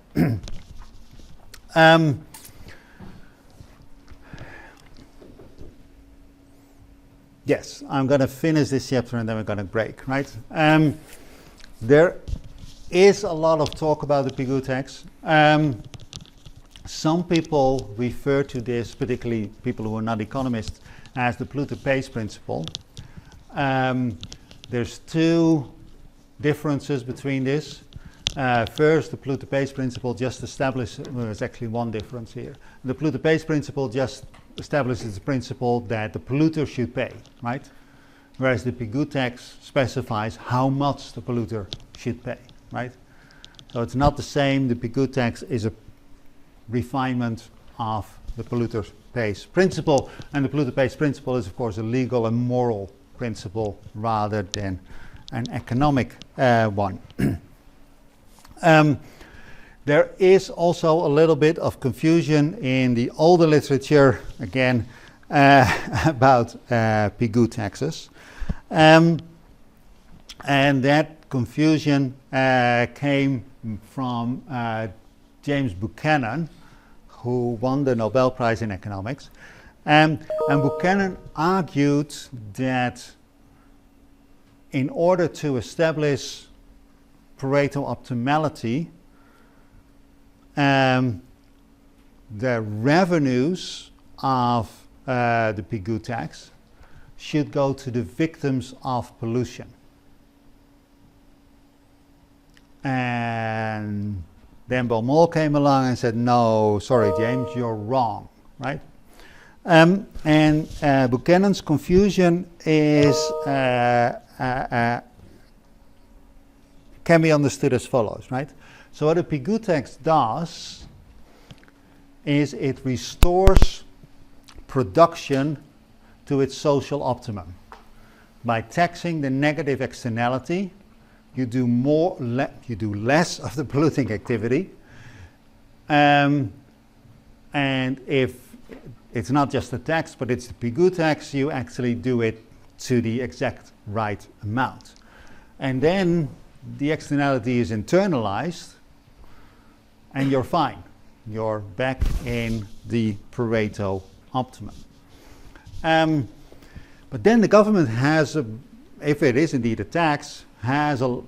Yes, I'm going to finish this chapter and then we're going to break, right? There is a lot of talk about the Pigou tax. Some people refer to this, particularly people who are not economists, as the Pluto-Pace principle. There's two differences between this. First, the Pluto-Pace principle just established, there's actually one difference here. The Pluto-Pace principle just establishes the principle that the polluter should pay, right? Whereas the Pigou tax specifies how much the polluter should pay, right? So it's not the same. The Pigou tax is a refinement of the polluter pays principle, and the polluter pays principle is, of course, a legal and moral principle rather than an economic one. There is also a little bit of confusion in the older literature, again, about Pigou taxes. And that confusion came from James Buchanan, who won the Nobel Prize in Economics. And Buchanan argued that in order to establish Pareto optimality, the revenues of the Pigou tax should go to the victims of pollution. And then Baumol came along and said, no, sorry, James, you're wrong, right? And Buchanan's confusion is can be understood as follows, right? So what a Pigou tax does is it restores production to its social optimum. By taxing the negative externality, you do less of the polluting activity, and if it's not just a tax, but it's the Pigou tax, you actually do it to the exact right amount. And then the externality is internalized, and you're fine. You're back in the Pareto optimum. But then the government has, if it is indeed a tax, has a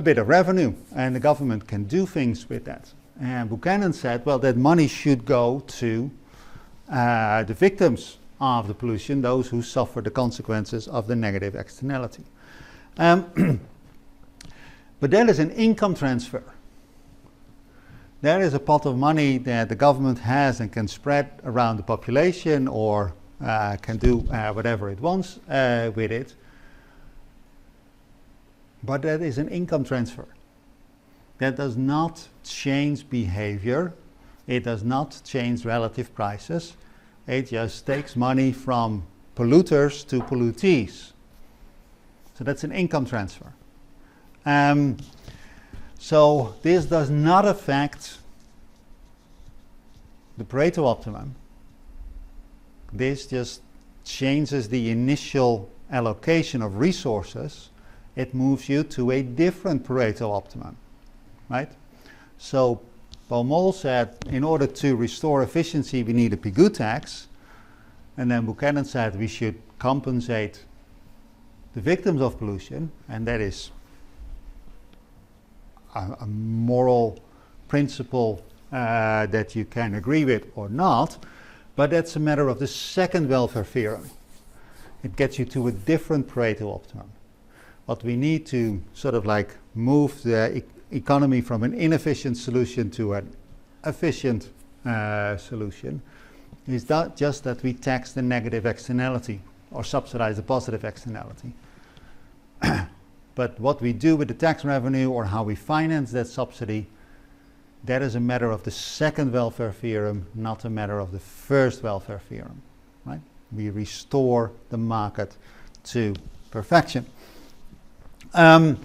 bit of revenue, and the government can do things with that. And Buchanan said, well, that money should go to the victims of the pollution, those who suffer the consequences of the negative externality. But that is an income transfer. There is a pot of money that the government has and can spread around the population, or can do whatever it wants with it. But that is an income transfer. That does not change behavior. It does not change relative prices. It just takes money from polluters to pollutees. So that's an income transfer. So this does not affect the Pareto optimum. This just changes the initial allocation of resources. It moves you to a different Pareto optimum, right? So Baumol said, in order to restore efficiency, we need a Pigou tax. And then Buchanan said we should compensate the victims of pollution, and that is a moral principle that you can agree with or not, but that's a matter of the second welfare theorem. It gets you to a different Pareto optimum. What we need to sort of like move the economy from an inefficient solution to an efficient solution is not just that we tax the negative externality or subsidize the positive externality. But what we do with the tax revenue or how we finance that subsidy, that is a matter of the second welfare theorem, not a matter of the first welfare theorem, right? We restore the market to perfection. I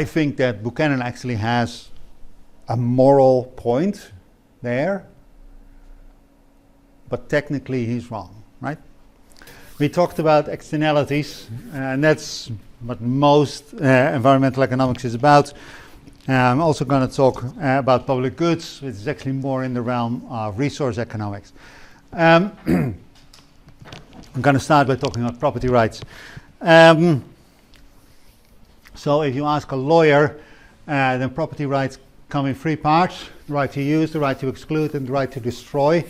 think that Buchanan actually has a moral point there, but technically he's wrong, right? We talked about externalities, and that's what most environmental economics is about. I'm also going to talk about public goods, which is actually more in the realm of resource economics. I'm going to start by talking about property rights. So if you ask a lawyer, then property rights come in three parts: the right to use, the right to exclude, and the right to destroy.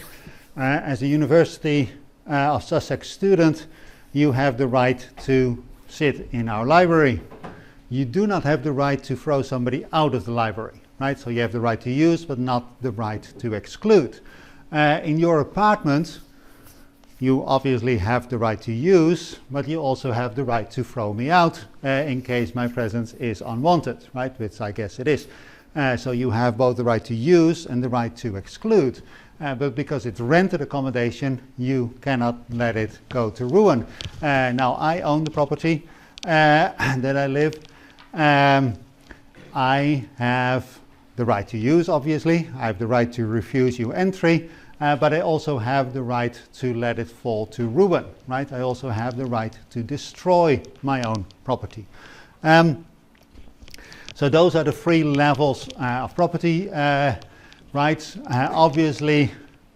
As a University of Sussex student, you have the right to sit in our library. You do not have the right to throw somebody out of the library. right? So you have the right to use, but not the right to exclude. In your apartment, you obviously have the right to use, but you also have the right to throw me out in case my presence is unwanted, right? Which I guess it is. So you have both the right to use and the right to exclude. But because it's rented accommodation, you cannot let it go to ruin. Now I own the property that I live. I have the right to use, obviously. I have the right to refuse you entry. But I also have the right to let it fall to ruin, right? I also have the right to destroy my own property. So those are the three levels of property rights. Obviously,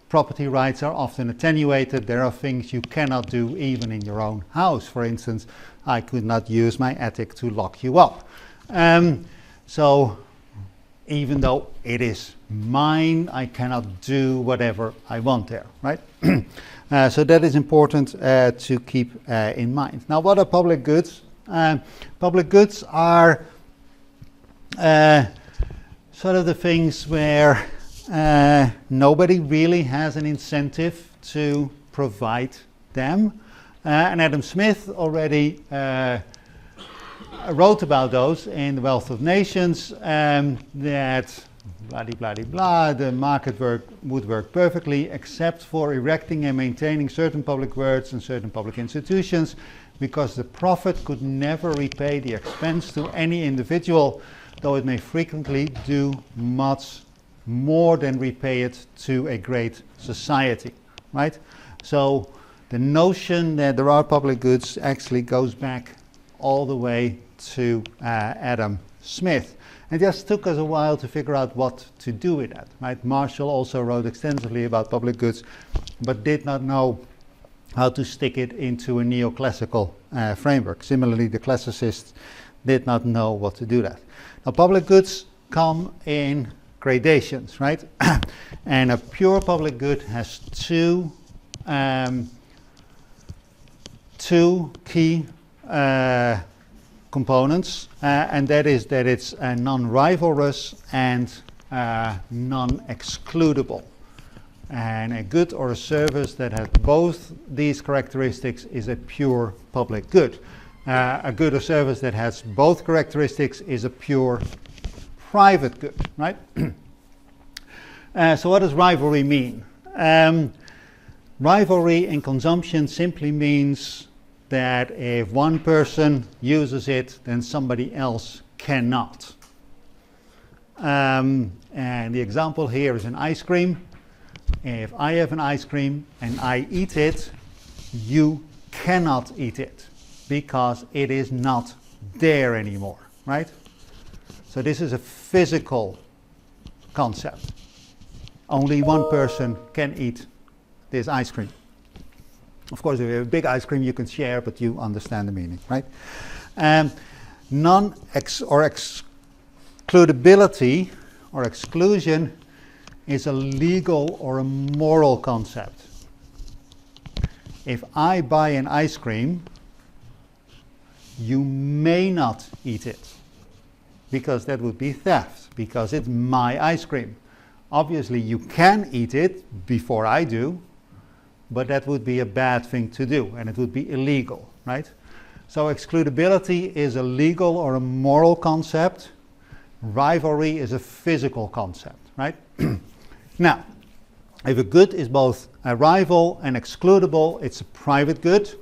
property rights are often attenuated. There are things you cannot do even in your own house. For instance, I could not use my attic to lock you up. So even though it is mine, I cannot do whatever I want there, right? So that is important to keep in mind. Now, what are public goods? Public goods are sort of the things where nobody really has an incentive to provide them. And Adam Smith already wrote about those in The Wealth of Nations, that blah, the market would work perfectly except for erecting and maintaining certain public works and certain public institutions, because the profit could never repay the expense to any individual, though it may frequently do much more than repay it to a great society, right? So the notion that there are public goods actually goes back all the way to Adam Smith. It just took us a while to figure out what to do with that, right? Marshall also wrote extensively about public goods, but did not know how to stick it into a neoclassical framework. Similarly, the classicists did not know what to do that. Now, public goods come in gradations, right? And a pure public good has two key components, and that is that it's non-rivalrous and non-excludable. And a good or a service that has both these characteristics is a pure public good. A good or service that has both characteristics is a pure private good, right? So what does rivalry mean? Rivalry in consumption simply means that if one person uses it, then somebody else cannot. And the example here is an ice cream. If I have an ice cream and I eat it, you cannot eat it because it is not there anymore, right? So this is a physical concept. Only one person can eat this ice cream. Of course, if you have a big ice cream, you can share, but you understand the meaning, right? Excludability or exclusion is a legal or a moral concept. If I buy an ice cream, you may not eat it, because that would be theft, because it's my ice cream. Obviously, you can eat it before I do, but that would be a bad thing to do, and it would be illegal, right? So excludability is a legal or a moral concept. Rivalry is a physical concept, right? Now, if a good is both a rival and excludable, it's a private good.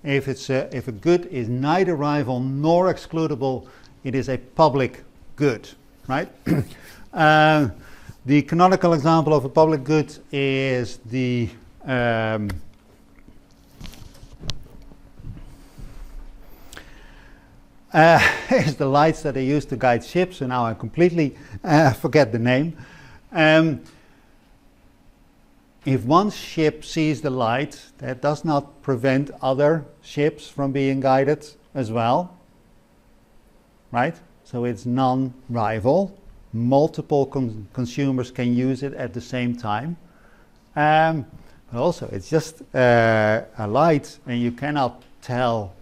If a good is neither rival nor excludable, it is a public good, right? The canonical example of a public good is the is the lights that they use to guide ships, and now I completely forget the name. If one ship sees the light, that does not prevent other ships from being guided as well, right? So it's non-rival. Multiple consumers can use it at the same time. But also, it's just a light, and you cannot tell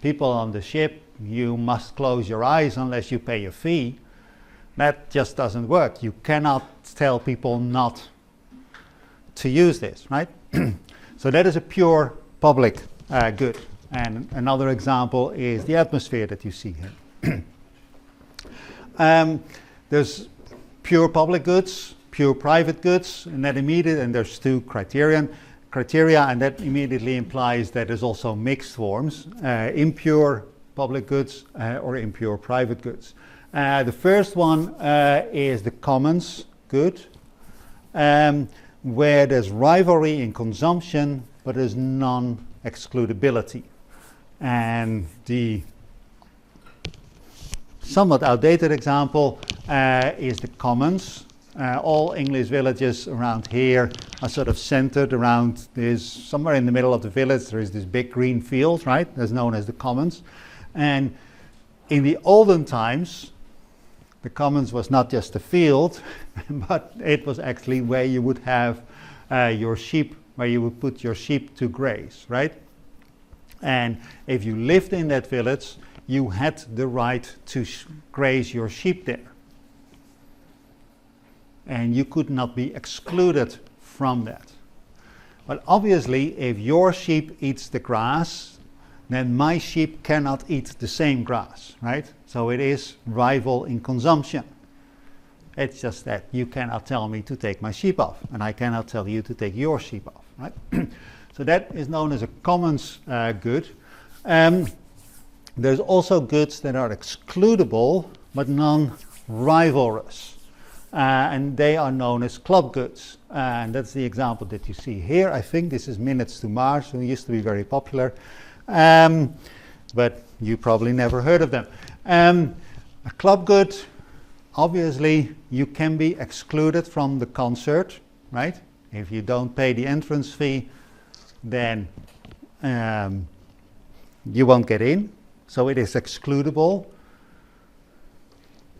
people on the ship, you must close your eyes unless you pay a fee. That just doesn't work. You cannot tell people not to use this, right? So that is a pure public good. And another example is the atmosphere that you see here. There's pure public goods, pure private goods, and there's two criteria, and that immediately implies that there's also mixed forms, impure public goods or impure private goods. The first one is the commons good, where there's rivalry in consumption, but there's non-excludability. And the somewhat outdated example is the commons. All English villages around here are sort of centered around this, somewhere in the middle of the village there is this big green field, right? That's known as the commons. And in the olden times, the commons was not just a field, but it was actually where you would have your sheep, where you would put your sheep to graze, right? And if you lived in that village, you had the right to graze your sheep there. And you could not be excluded from that. But obviously, if your sheep eats the grass, then my sheep cannot eat the same grass, right? So it is rival in consumption. It's just that you cannot tell me to take my sheep off, and I cannot tell you to take your sheep off, right? So that is known as a commons good. There's also goods that are excludable but non-rivalrous, and they are known as club goods. And that's the example that you see here. I think this is Minutes to Mars, who used to be very popular, but you probably never heard of them. A club good, obviously, you can be excluded from the concert, right? If you don't pay the entrance fee, then you won't get in. So it is excludable.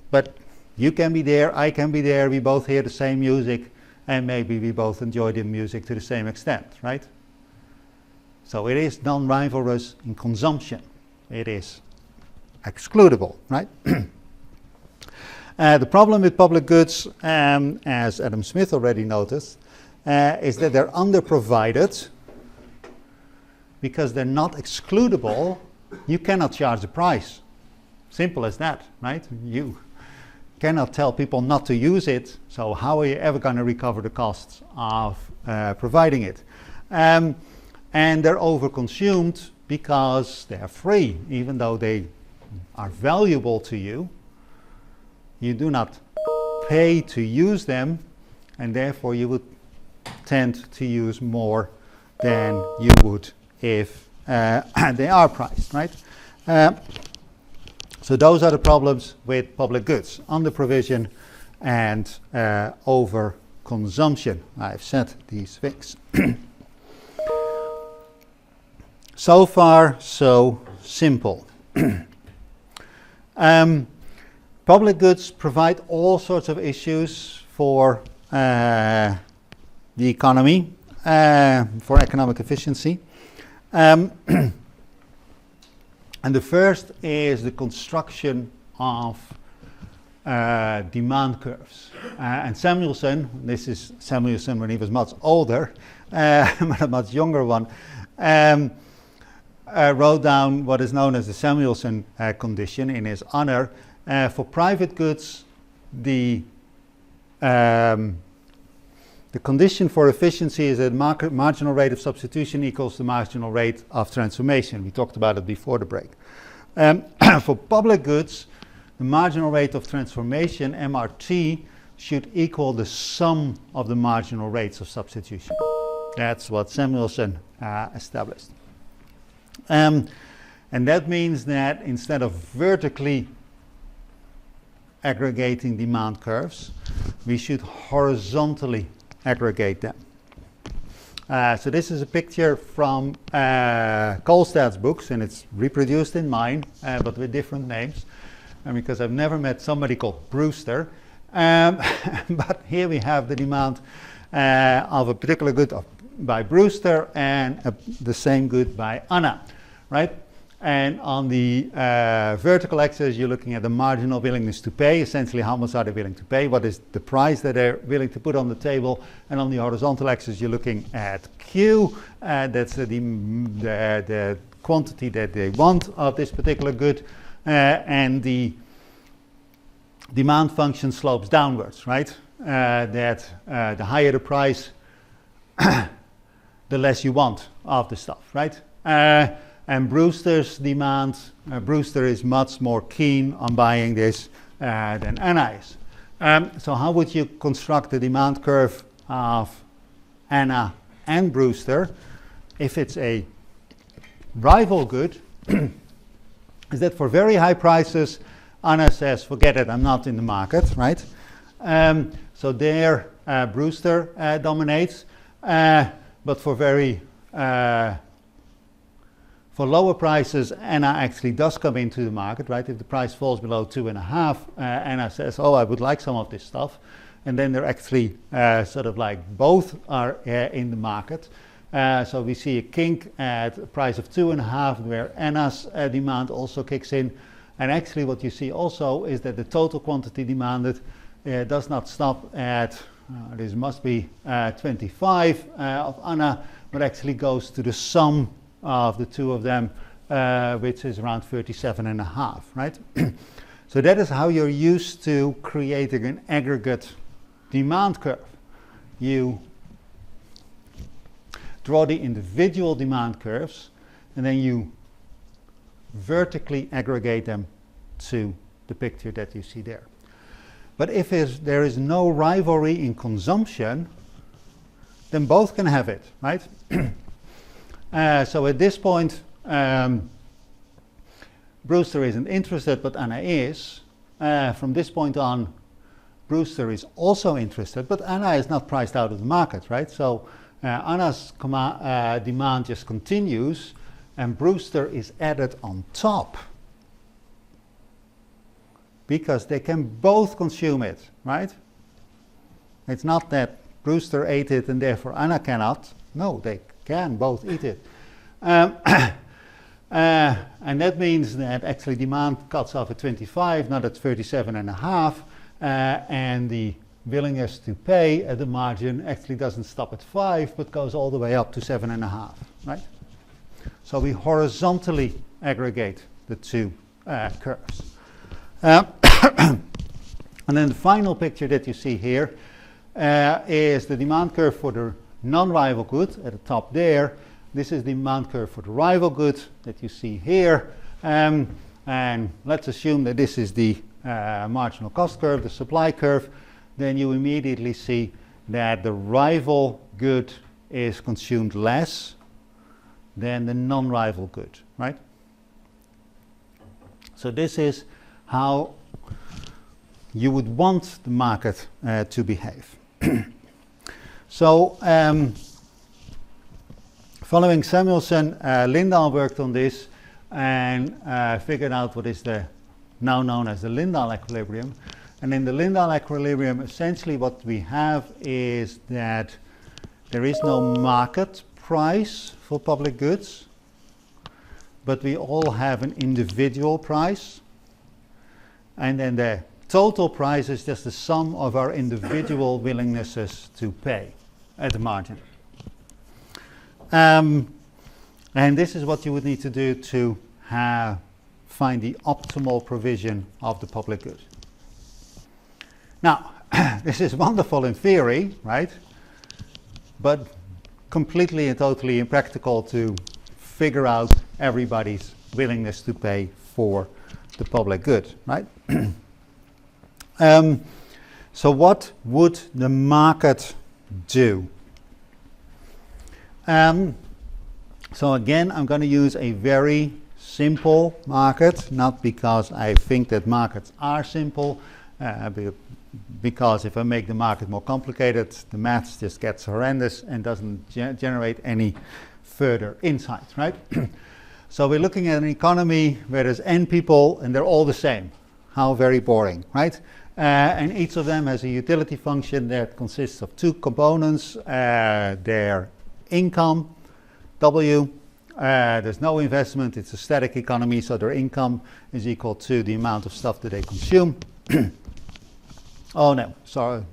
But you can be there, I can be there, we both hear the same music, and maybe we both enjoy the music to the same extent, right? So it is non-rivalrous in consumption. It is excludable, right? The problem with public goods, as Adam Smith already noticed, is that they're underprovided. Because they're not excludable, you cannot charge a price. Simple as that, right? You cannot tell people not to use it, so how are you ever going to recover the costs of providing it? And they're overconsumed because they're free, even though they are valuable to you. You do not pay to use them, and therefore you would tend to use more than you would if they are priced, right? So those are the problems with public goods: under-provision and over-consumption. I've said these things. So far, so simple. Public goods provide all sorts of issues for the economy, for economic efficiency. And the first is the construction of demand curves. And Samuelson, this is Samuelson when he was much older, but a much younger one, wrote down what is known as the Samuelson condition in his honor. For private goods, the condition for efficiency is that marginal rate of substitution equals the marginal rate of transformation. We talked about it before the break. For public goods, the marginal rate of transformation, MRT, should equal the sum of the marginal rates of substitution. That's what Samuelson established. And that means that instead of vertically aggregating demand curves, we should horizontally aggregate them. So this is a picture from Kolstad's books, and it's reproduced in mine, but with different names, because I've never met somebody called Brewster. But here we have the demand of a particular good by Brewster and the same good by Anna, right? And on the vertical axis, you're looking at the marginal willingness to pay, essentially how much are they willing to pay, what is the price that they're willing to put on the table. And on the horizontal axis, you're looking at Q, that's the quantity that they want of this particular good, and the demand function slopes downwards, right? The higher the price, the less you want of the stuff, right? And Brewster's demand, Brewster is much more keen on buying this than Anna is. So how would you construct the demand curve of Anna and Brewster if it's a rival good? Is that for very high prices, Anna says, forget it, I'm not in the market, right? So there Brewster dominates, but for lower prices, Anna actually does come into the market, right? If the price falls below 2.5, Anna says, oh, I would like some of this stuff. And then they're actually sort of like both are in the market. So we see a kink at a price of 2.5 where Anna's demand also kicks in. And actually what you see also is that the total quantity demanded does not stop at, this must be 25 of Anna, but actually goes to the sum of the two of them, which is around 37.5, right? So that is how you're used to creating an aggregate demand curve. You draw the individual demand curves and then you vertically aggregate them to the picture that you see there. But if there is no rivalry in consumption, then both can have it, right? So at this point, Brewster isn't interested, but Anna is. From this point on, Brewster is also interested, but Anna is not priced out of the market, right? So Anna's demand just continues, and Brewster is added on top because they can both consume it, right? It's not that Brewster ate it and therefore Anna cannot. No, they can both eat it. And that means that actually demand cuts off at 25, not at 37.5, and the willingness to pay at the margin actually doesn't stop at 5, but goes all the way up to 7.5, right? So we horizontally aggregate the two curves. And then the final picture that you see here is the demand curve for the non-rival good at the top there. This is the demand curve for the rival good that you see here. And let's assume that this is the marginal cost curve, the supply curve. Then you immediately see that the rival good is consumed less than the non-rival good, right? So this is how you would want the market to behave. So following Samuelson, Lindahl worked on this and figured out what is the now known as the Lindahl equilibrium. And in the Lindahl equilibrium, essentially what we have is that there is no market price for public goods, but we all have an individual price. And then the total price is just the sum of our individual willingnesses to pay at the margin. And this is what you would need to do to find the optimal provision of the public good. Now, this is wonderful in theory, right? But completely and totally impractical to figure out everybody's willingness to pay for the public good, right? So what would the market do? So again, I'm going to use a very simple market, not because I think that markets are simple, because if I make the market more complicated, the maths just gets horrendous and doesn't generate any further insights, right? So we're looking at an economy where there's n people and they're all the same. How very boring, right? And each of them has a utility function that consists of two components, their income, W, there's no investment, it's a static economy, so their income is equal to the amount of stuff that they consume. Oh no, sorry.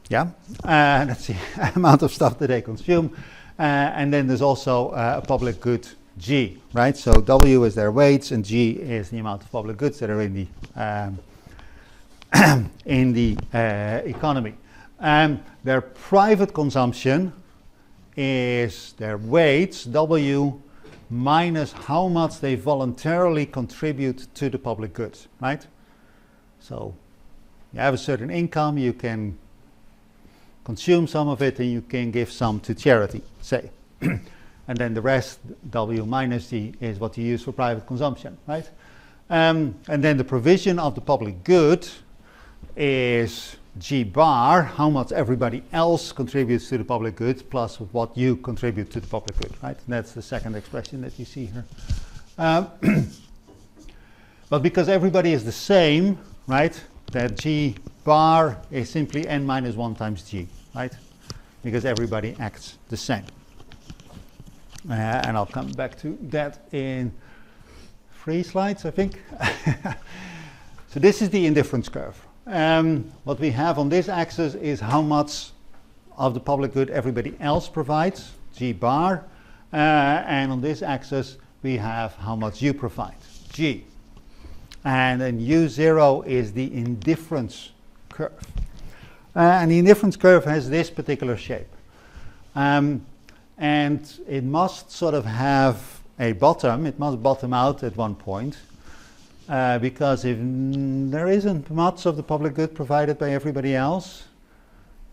Yeah, that's the amount of stuff that they consume. And then there's also a public good G, right? So W is their wage and G is the amount of public goods that are in the economy. Their private consumption is their wage, W, minus how much they voluntarily contribute to the public goods, right? So you have a certain income, you can consume some of it and you can give some to charity, say. And then the rest, W minus G, is what you use for private consumption, right? And then the provision of the public good is G bar, how much everybody else contributes to the public good, plus what you contribute to the public good, right? And that's the second expression that you see here. But because everybody is the same, right, that G bar is simply n minus 1 times G, right? Because everybody acts the same. And I'll come back to that in 3 slides, I think. So this is the indifference curve. What we have on this axis is how much of the public good everybody else provides, G bar. And on this axis, we have how much you provide, G. And then U0 is the indifference curve. And the indifference curve has this particular shape. And it must sort of have a bottom. It must bottom out at one point. Because if there isn't much of the public good provided by everybody else,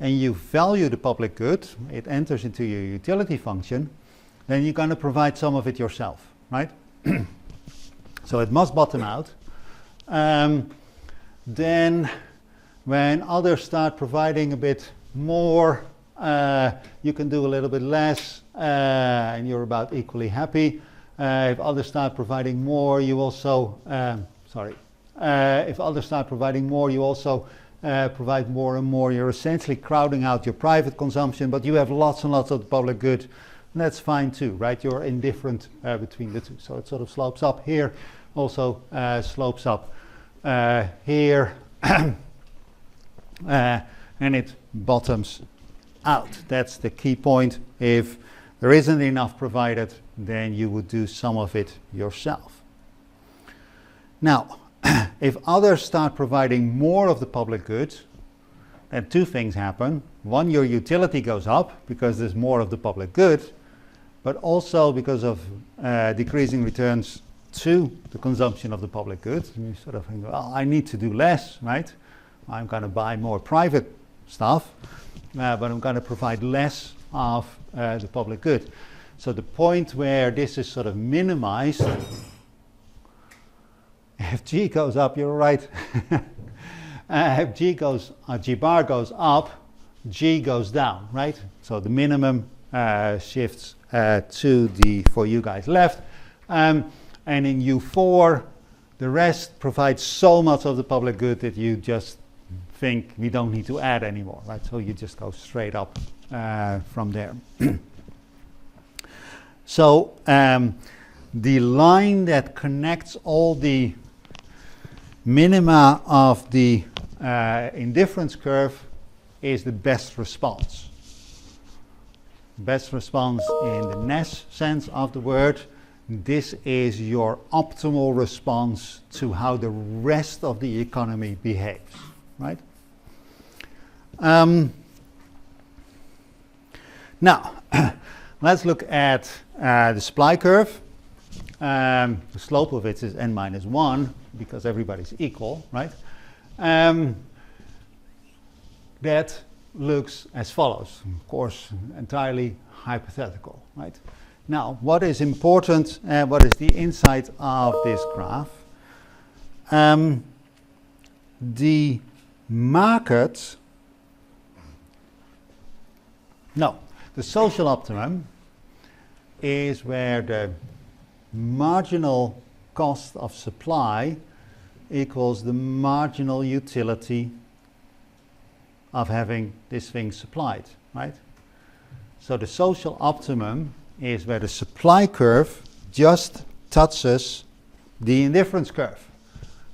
and you value the public good, it enters into your utility function, then you're going to provide some of it yourself, right? So it must bottom out. Then when others start providing a bit more, you can do a little bit less, and you're about equally happy. If others start providing more, you also, if others start providing more, you also provide more and more. You're essentially crowding out your private consumption, but you have lots and lots of the public good. And that's fine too, right? You're indifferent between the two. So it sort of slopes up here, also slopes up here, and it bottoms out. That's the key point. If there isn't enough provided, then you would do some of it yourself. Now, if others start providing more of the public goods, then 2 things happen. One, your utility goes up because there's more of the public good, but also because of decreasing returns to the consumption of the public goods. And you sort of think, well, I need to do less, right? I'm going to buy more private stuff, but I'm going to provide less of the public good. So the point where this is sort of minimized, if G goes up, you're right. If G bar goes up, G goes down, right? So the minimum shifts to the, for you guys left. And in U4, the rest provides so much of the public good that you just think we don't need to add anymore, right? So you just go straight up from there. So the line that connects all the minima of the indifference curve is the best response. Best response in the Nash sense of the word. This is your optimal response to how the rest of the economy behaves, right? Now, let's look at the supply curve. The slope of it is n minus 1 because everybody's equal, right? That looks as follows. Of course, entirely hypothetical, right? Now, what is important, what is the insight of this graph? The market, the social optimum is where the marginal cost of supply equals the marginal utility of having this thing supplied, right? So the social optimum is where the supply curve just touches the indifference curve.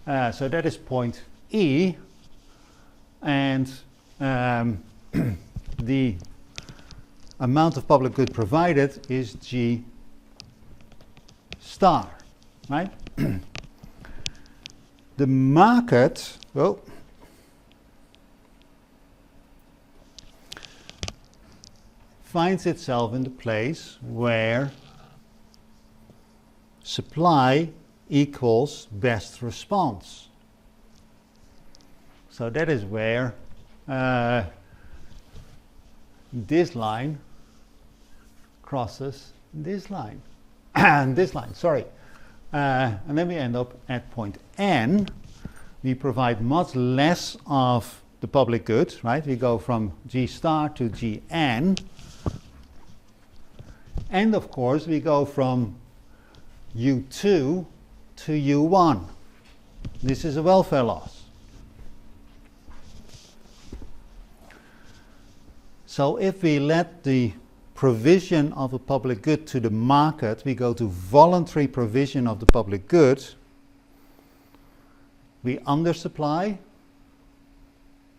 So that is point E, and the amount of public good provided is G star, right? The market, well, finds itself in the place where supply equals best response. So that is where this line crosses this line. And this line, sorry. And then we end up at point N. We provide much less of the public good, right? We go from G star to Gn. And of course, we go from U2 to U1. This is a welfare loss. So if we let the provision of a public good to the market, we go to voluntary provision of the public good, we undersupply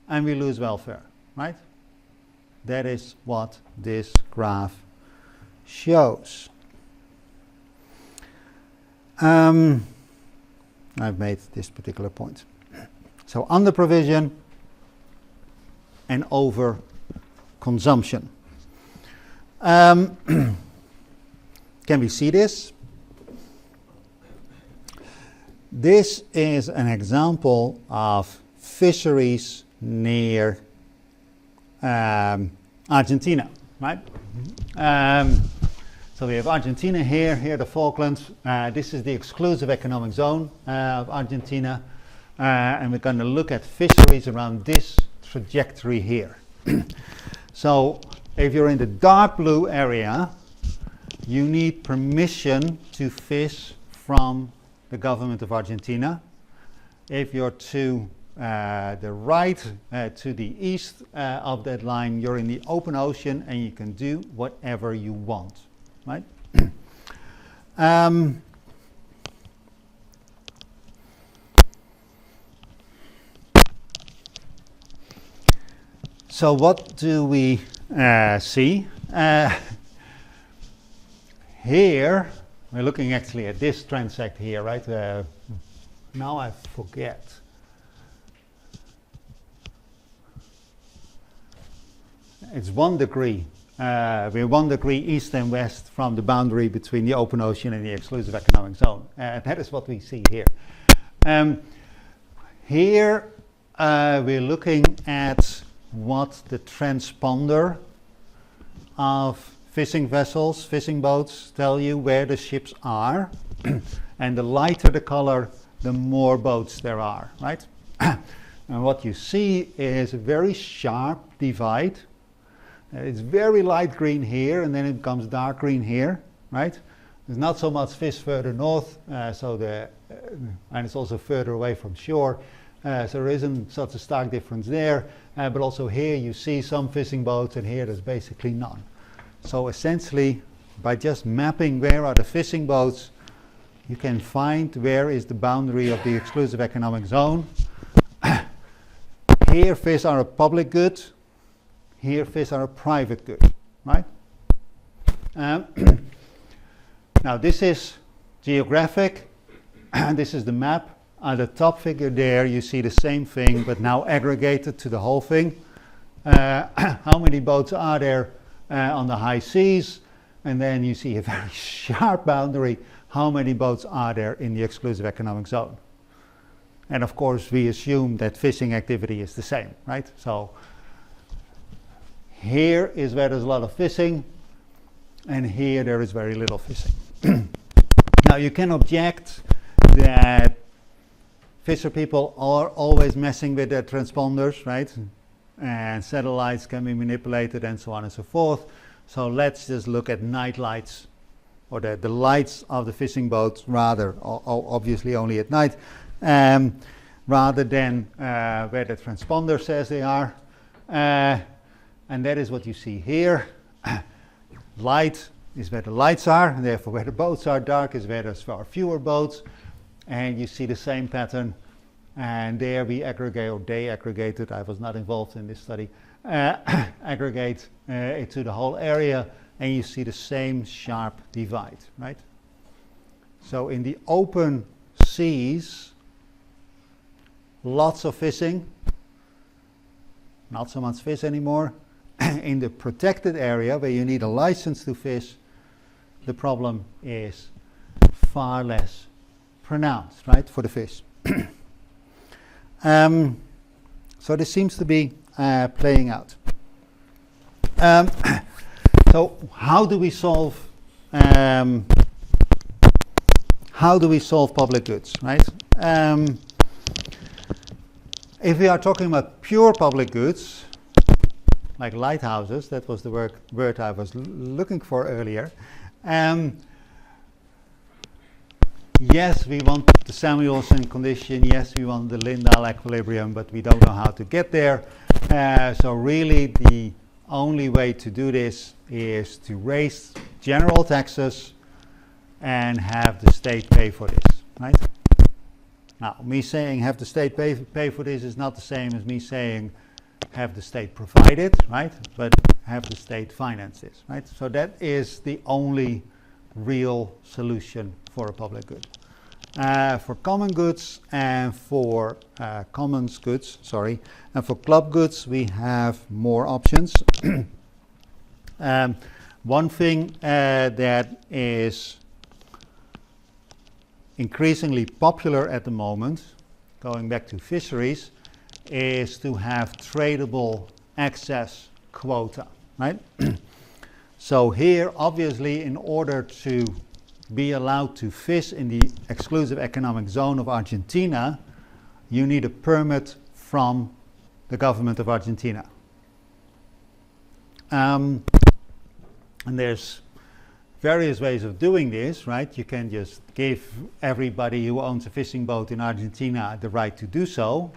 and we lose welfare, right? That is what this graph shows. I've made this particular point. So under provision and over consumption. Can we see this? This is an example of fisheries near Argentina, right? So we have Argentina here the Falklands. This is the exclusive economic zone of Argentina. And we're going to look at fisheries around this trajectory here. So if you're in the dark blue area, you need permission to fish from the government of Argentina. If you're to the right, to the east of that line, you're in the open ocean and you can do whatever you want, right? So what do we see? Here, we're looking actually at this transect here, right? Now I forget. It's 1 degree. We're 1 degree east and west from the boundary between the open ocean and the exclusive economic zone. That is what we see here. Here, we're looking at what the transponder of fishing vessels, fishing boats, tell you where the ships are. And the lighter the color, the more boats there are, right? And what you see is a very sharp divide. It's very light green here, and then it becomes dark green here, right? There's not so much fish further north, and it's also further away from shore. So there isn't such a stark difference there, but also here you see some fishing boats, and here there's basically none. So essentially, by just mapping where are the fishing boats, you can find where is the boundary of the exclusive economic zone. Here fish are a public good, here fish are a private good, right? Now this is geographic, this is the map. On the top figure there, you see the same thing, but now aggregated to the whole thing. How many boats are there on the high seas? And then you see a very sharp boundary. How many boats are there in the exclusive economic zone? And of course, we assume that fishing activity is the same, right? So here is where there's a lot of fishing, and here there is very little fishing. Now you can object that fisher people are always messing with their transponders, right? And satellites can be manipulated and so on and so forth. So let's just look at night lights, or the lights of the fishing boats, rather, obviously only at night, rather than where the transponder says they are. And that is what you see here. Light is where the lights are, and therefore where the boats are. Dark is where there are fewer boats, and you see the same pattern. And there we aggregate, or they aggregated, I was not involved in this study, aggregate it to the whole area, and you see the same sharp divide, right? So in the open seas, lots of fishing, not so much fish anymore. In the protected area where you need a license to fish, the problem is far less pronounced, right, for the fish. So this seems to be playing out. So how do we solve public goods, right? If we are talking about pure public goods, like lighthouses, that was the word I was looking for earlier. Yes, we want the Samuelson condition, yes, we want the Lindahl equilibrium, but we don't know how to get there. So really the only way to do this is to raise general taxes and have the state pay for this, right? Now, me saying have the state pay for this is not the same as me saying have the state provide it, right? But have the state finance this, right? So that is the only real solution for a public good. For common goods and for commons goods, sorry, and for club goods, we have more options. One thing that is increasingly popular at the moment, going back to fisheries, is to have tradable excess quota, right? So here, obviously, in order to be allowed to fish in the exclusive economic zone of Argentina, you need a permit from the government of Argentina. And there's various ways of doing this, right? You can just give everybody who owns a fishing boat in Argentina the right to do so,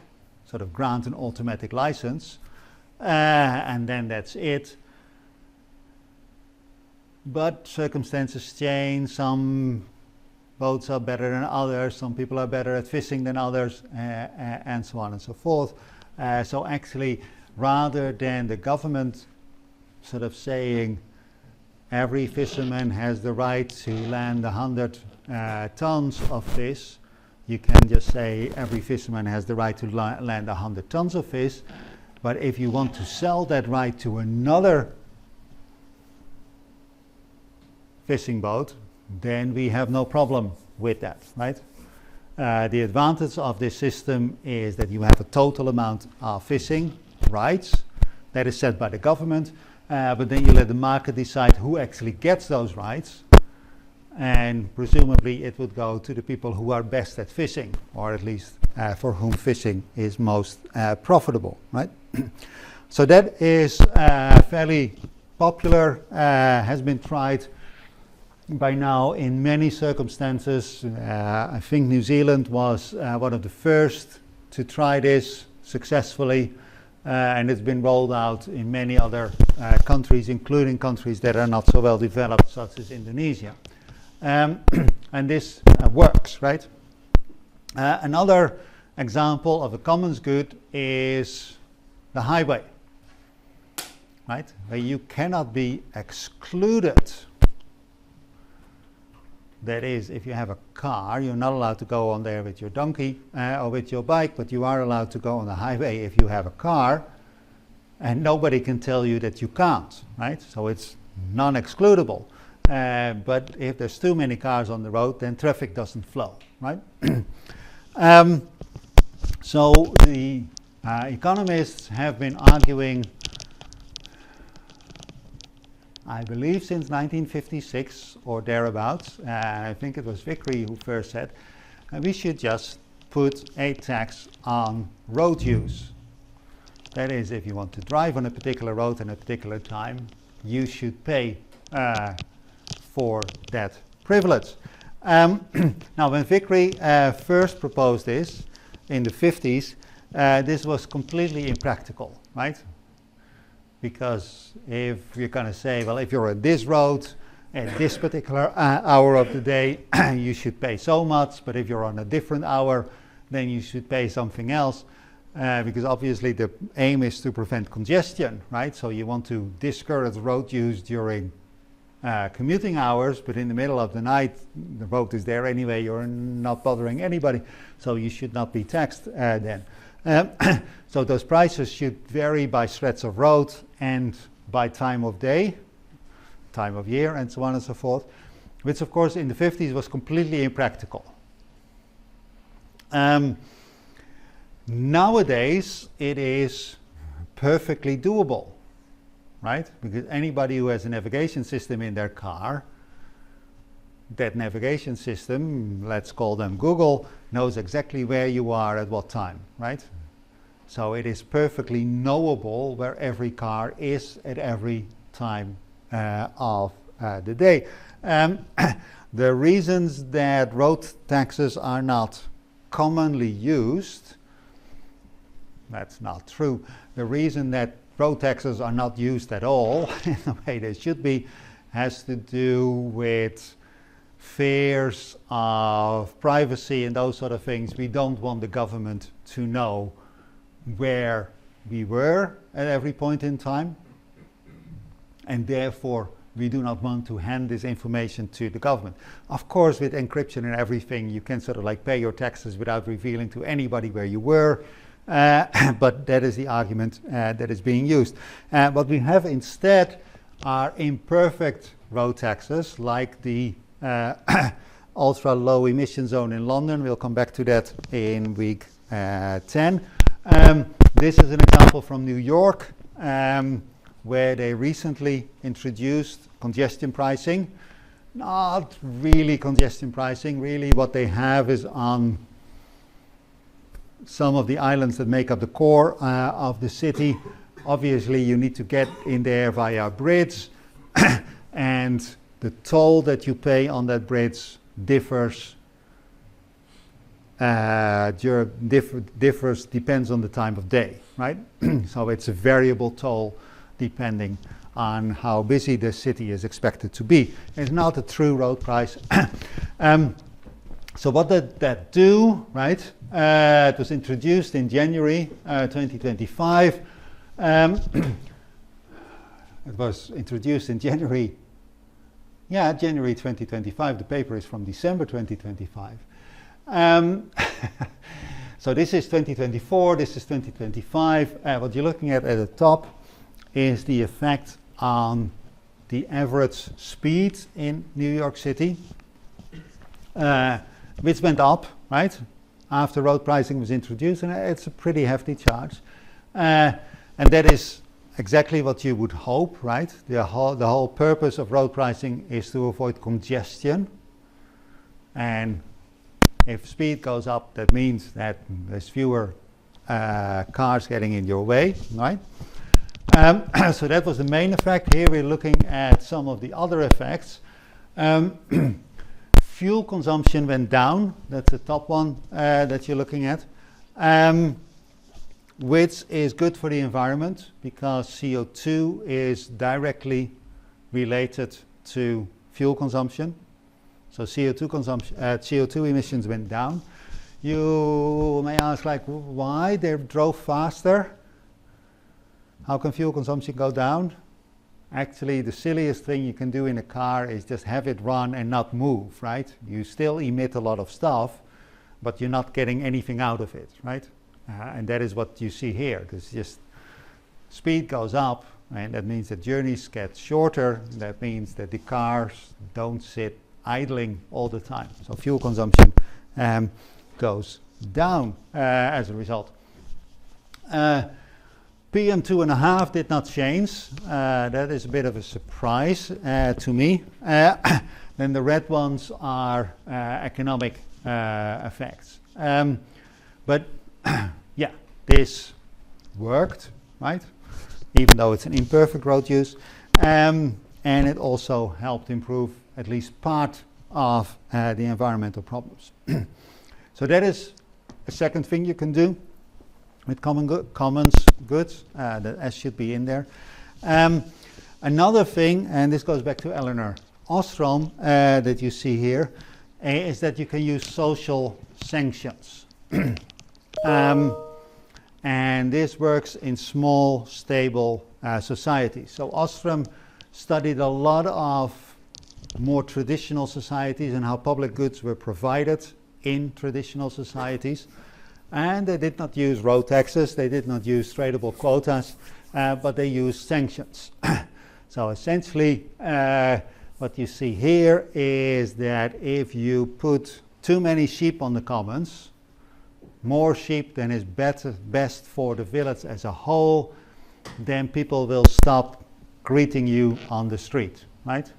sort of grant an automatic license, and then that's it. But circumstances change. Some boats are better than others, some people are better at fishing than others, and so on and so forth. So actually, rather than the government sort of saying every fisherman has the right to land 100 tons of fish, you can just say every fisherman has the right to land 100 tons of fish. But if you want to sell that right to another fishing boat, then we have no problem with that, right? The advantage of this system is that you have a total amount of fishing rights that is set by the government, but then you let the market decide who actually gets those rights, and presumably it would go to the people who are best at fishing, or at least for whom fishing is most profitable, right? So that is fairly popular, has been tried by now in many circumstances. I think New Zealand was one of the first to try this successfully, and it's been rolled out in many other countries, including countries that are not so well developed, such as Indonesia. And this works, right? Another example of a commons good is the highway, right? Where you cannot be excluded. That is, if you have a car, you're not allowed to go on there with your donkey or with your bike, but you are allowed to go on the highway if you have a car, and nobody can tell you that you can't, right? So it's non-excludable. But if there's too many cars on the road, then traffic doesn't flow, right? So the economists have been arguing, I believe since 1956 or thereabouts, I think it was Vickery who first said, we should just put a tax on road use. That is, if you want to drive on a particular road at a particular time, you should pay for that privilege. Now, when Vickery first proposed this in the 50s, this was completely impractical, right? Because if you're going to say, well, if you're on this road, at this particular hour of the day you should pay so much, but if you're on a different hour, then you should pay something else. Because obviously the aim is to prevent congestion, right? So you want to discourage road use during commuting hours, but in the middle of the night, the road is there anyway, you're not bothering anybody, so you should not be taxed then. So those prices should vary by stretch of road and by time of day, time of year, and so on and so forth, which of course in the 50s was completely impractical. Nowadays, it is perfectly doable, right? Because anybody who has a navigation system in their car, that navigation system, let's call them Google, knows exactly where you are at what time, right? So it is perfectly knowable where every car is at every time of the day. The reasons that road taxes are not commonly used, that's not true. The reason that road taxes are not used at all in the way they should be has to do with fears of privacy and those sort of things. We don't want the government to know where we were at every point in time, and therefore we do not want to hand this information to the government. Of course, with encryption and everything, you can sort of like pay your taxes without revealing to anybody where you were. But that is the argument that is being used. What we have instead are imperfect road taxes, like the ultra low emission zone in London. We'll come back to that in week 10. This is an example from New York, where they recently introduced congestion pricing. Not really congestion pricing, really what they have is on some of the islands that make up the core of the city. Obviously you need to get in there via a bridge and the toll that you pay on that bridge differs depends on the time of day, right? So it's a variable toll depending on how busy the city is expected to be. It's not a true road price. So what did that do, right? It was introduced in January 2025. It was introduced in January 2025. The paper is from December 2025. So this is 2024, this is 2025. What you're looking at the top is the effect on the average speed in New York City, which went up, right, after road pricing was introduced, and it's a pretty hefty charge. And that is exactly what you would hope, right? The whole purpose of road pricing is to avoid congestion. And if speed goes up, that means that there's fewer cars getting in your way, right? So that was the main effect. Here we're looking at some of the other effects. Fuel consumption went down. That's the top one that you're looking at, which is good for the environment because CO2 is directly related to fuel consumption. So CO2 emissions went down. You may ask, like, why? They drove faster. How can fuel consumption go down? Actually, the silliest thing you can do in a car is just have it run and not move, right? You still emit a lot of stuff, but you're not getting anything out of it, right? And that is what you see here. There's just speed goes up, and that means that journeys get shorter. That means that the cars don't sit idling all the time. So fuel consumption goes down as a result. PM2.5 did not change. That is a bit of a surprise to me. Then the red ones are economic effects. But yeah, this worked, right? Even though it's an imperfect road use. And it also helped improve at least part of the environmental problems. So that is a second thing you can do with commons goods, that S should be in there. Another thing, and this goes back to Eleanor Ostrom that you see here is that you can use social sanctions. And this works in small, stable societies. So Ostrom studied a lot of more traditional societies and how public goods were provided in traditional societies. And they did not use road taxes, they did not use tradable quotas, but they used sanctions. So essentially, what you see here is that if you put too many sheep on the commons, more sheep than is best for the village as a whole, then people will stop greeting you on the street, right?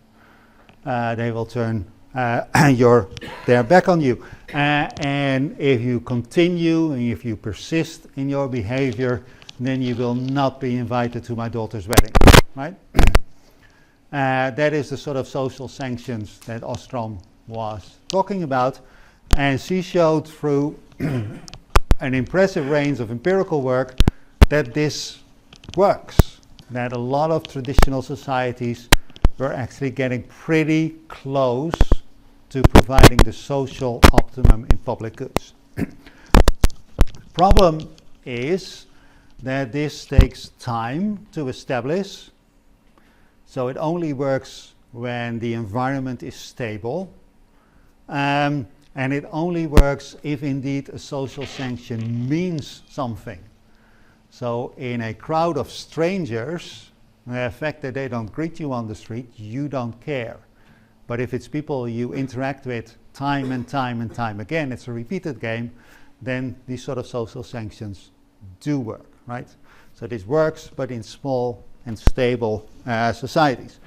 They will turn their back on you. And if you continue and if you persist in your behavior, then you will not be invited to my daughter's wedding, right? That is the sort of social sanctions that Ostrom was talking about. And she showed through an impressive range of empirical work that this works, that a lot of traditional societies were actually getting pretty close to providing the social optimum in public goods. Problem is that this takes time to establish, so it only works when the environment is stable, and it only works if indeed a social sanction means something. So in a crowd of strangers, the fact that they don't greet you on the street, you don't care. But if it's people you interact with time and time and time again, it's a repeated game, then these sort of social sanctions do work, right? So this works, but in small and stable societies.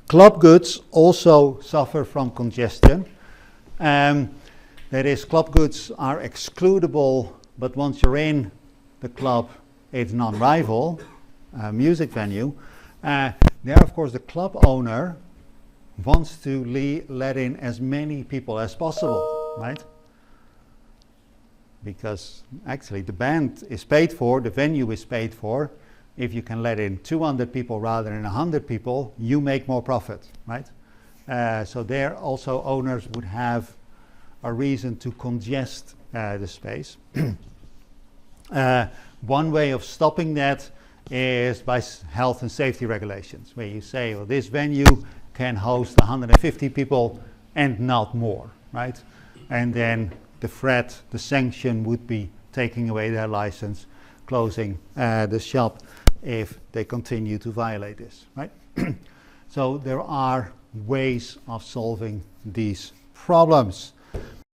Club goods also suffer from congestion. That is, club goods are excludable, but once you're in the club, it's non-rival, music venue. There, of course, the club owner wants to let in as many people as possible, right? Because actually the band is paid for, the venue is paid for. If you can let in 200 people rather than 100 people, you make more profit, right? So there also owners would have a reason to congest the space. One way of stopping that is by health and safety regulations, where you say, well, this venue can host 150 people and not more, right? And then the threat, the sanction would be taking away their license, closing the shop if they continue to violate this, right? So there are ways of solving these problems.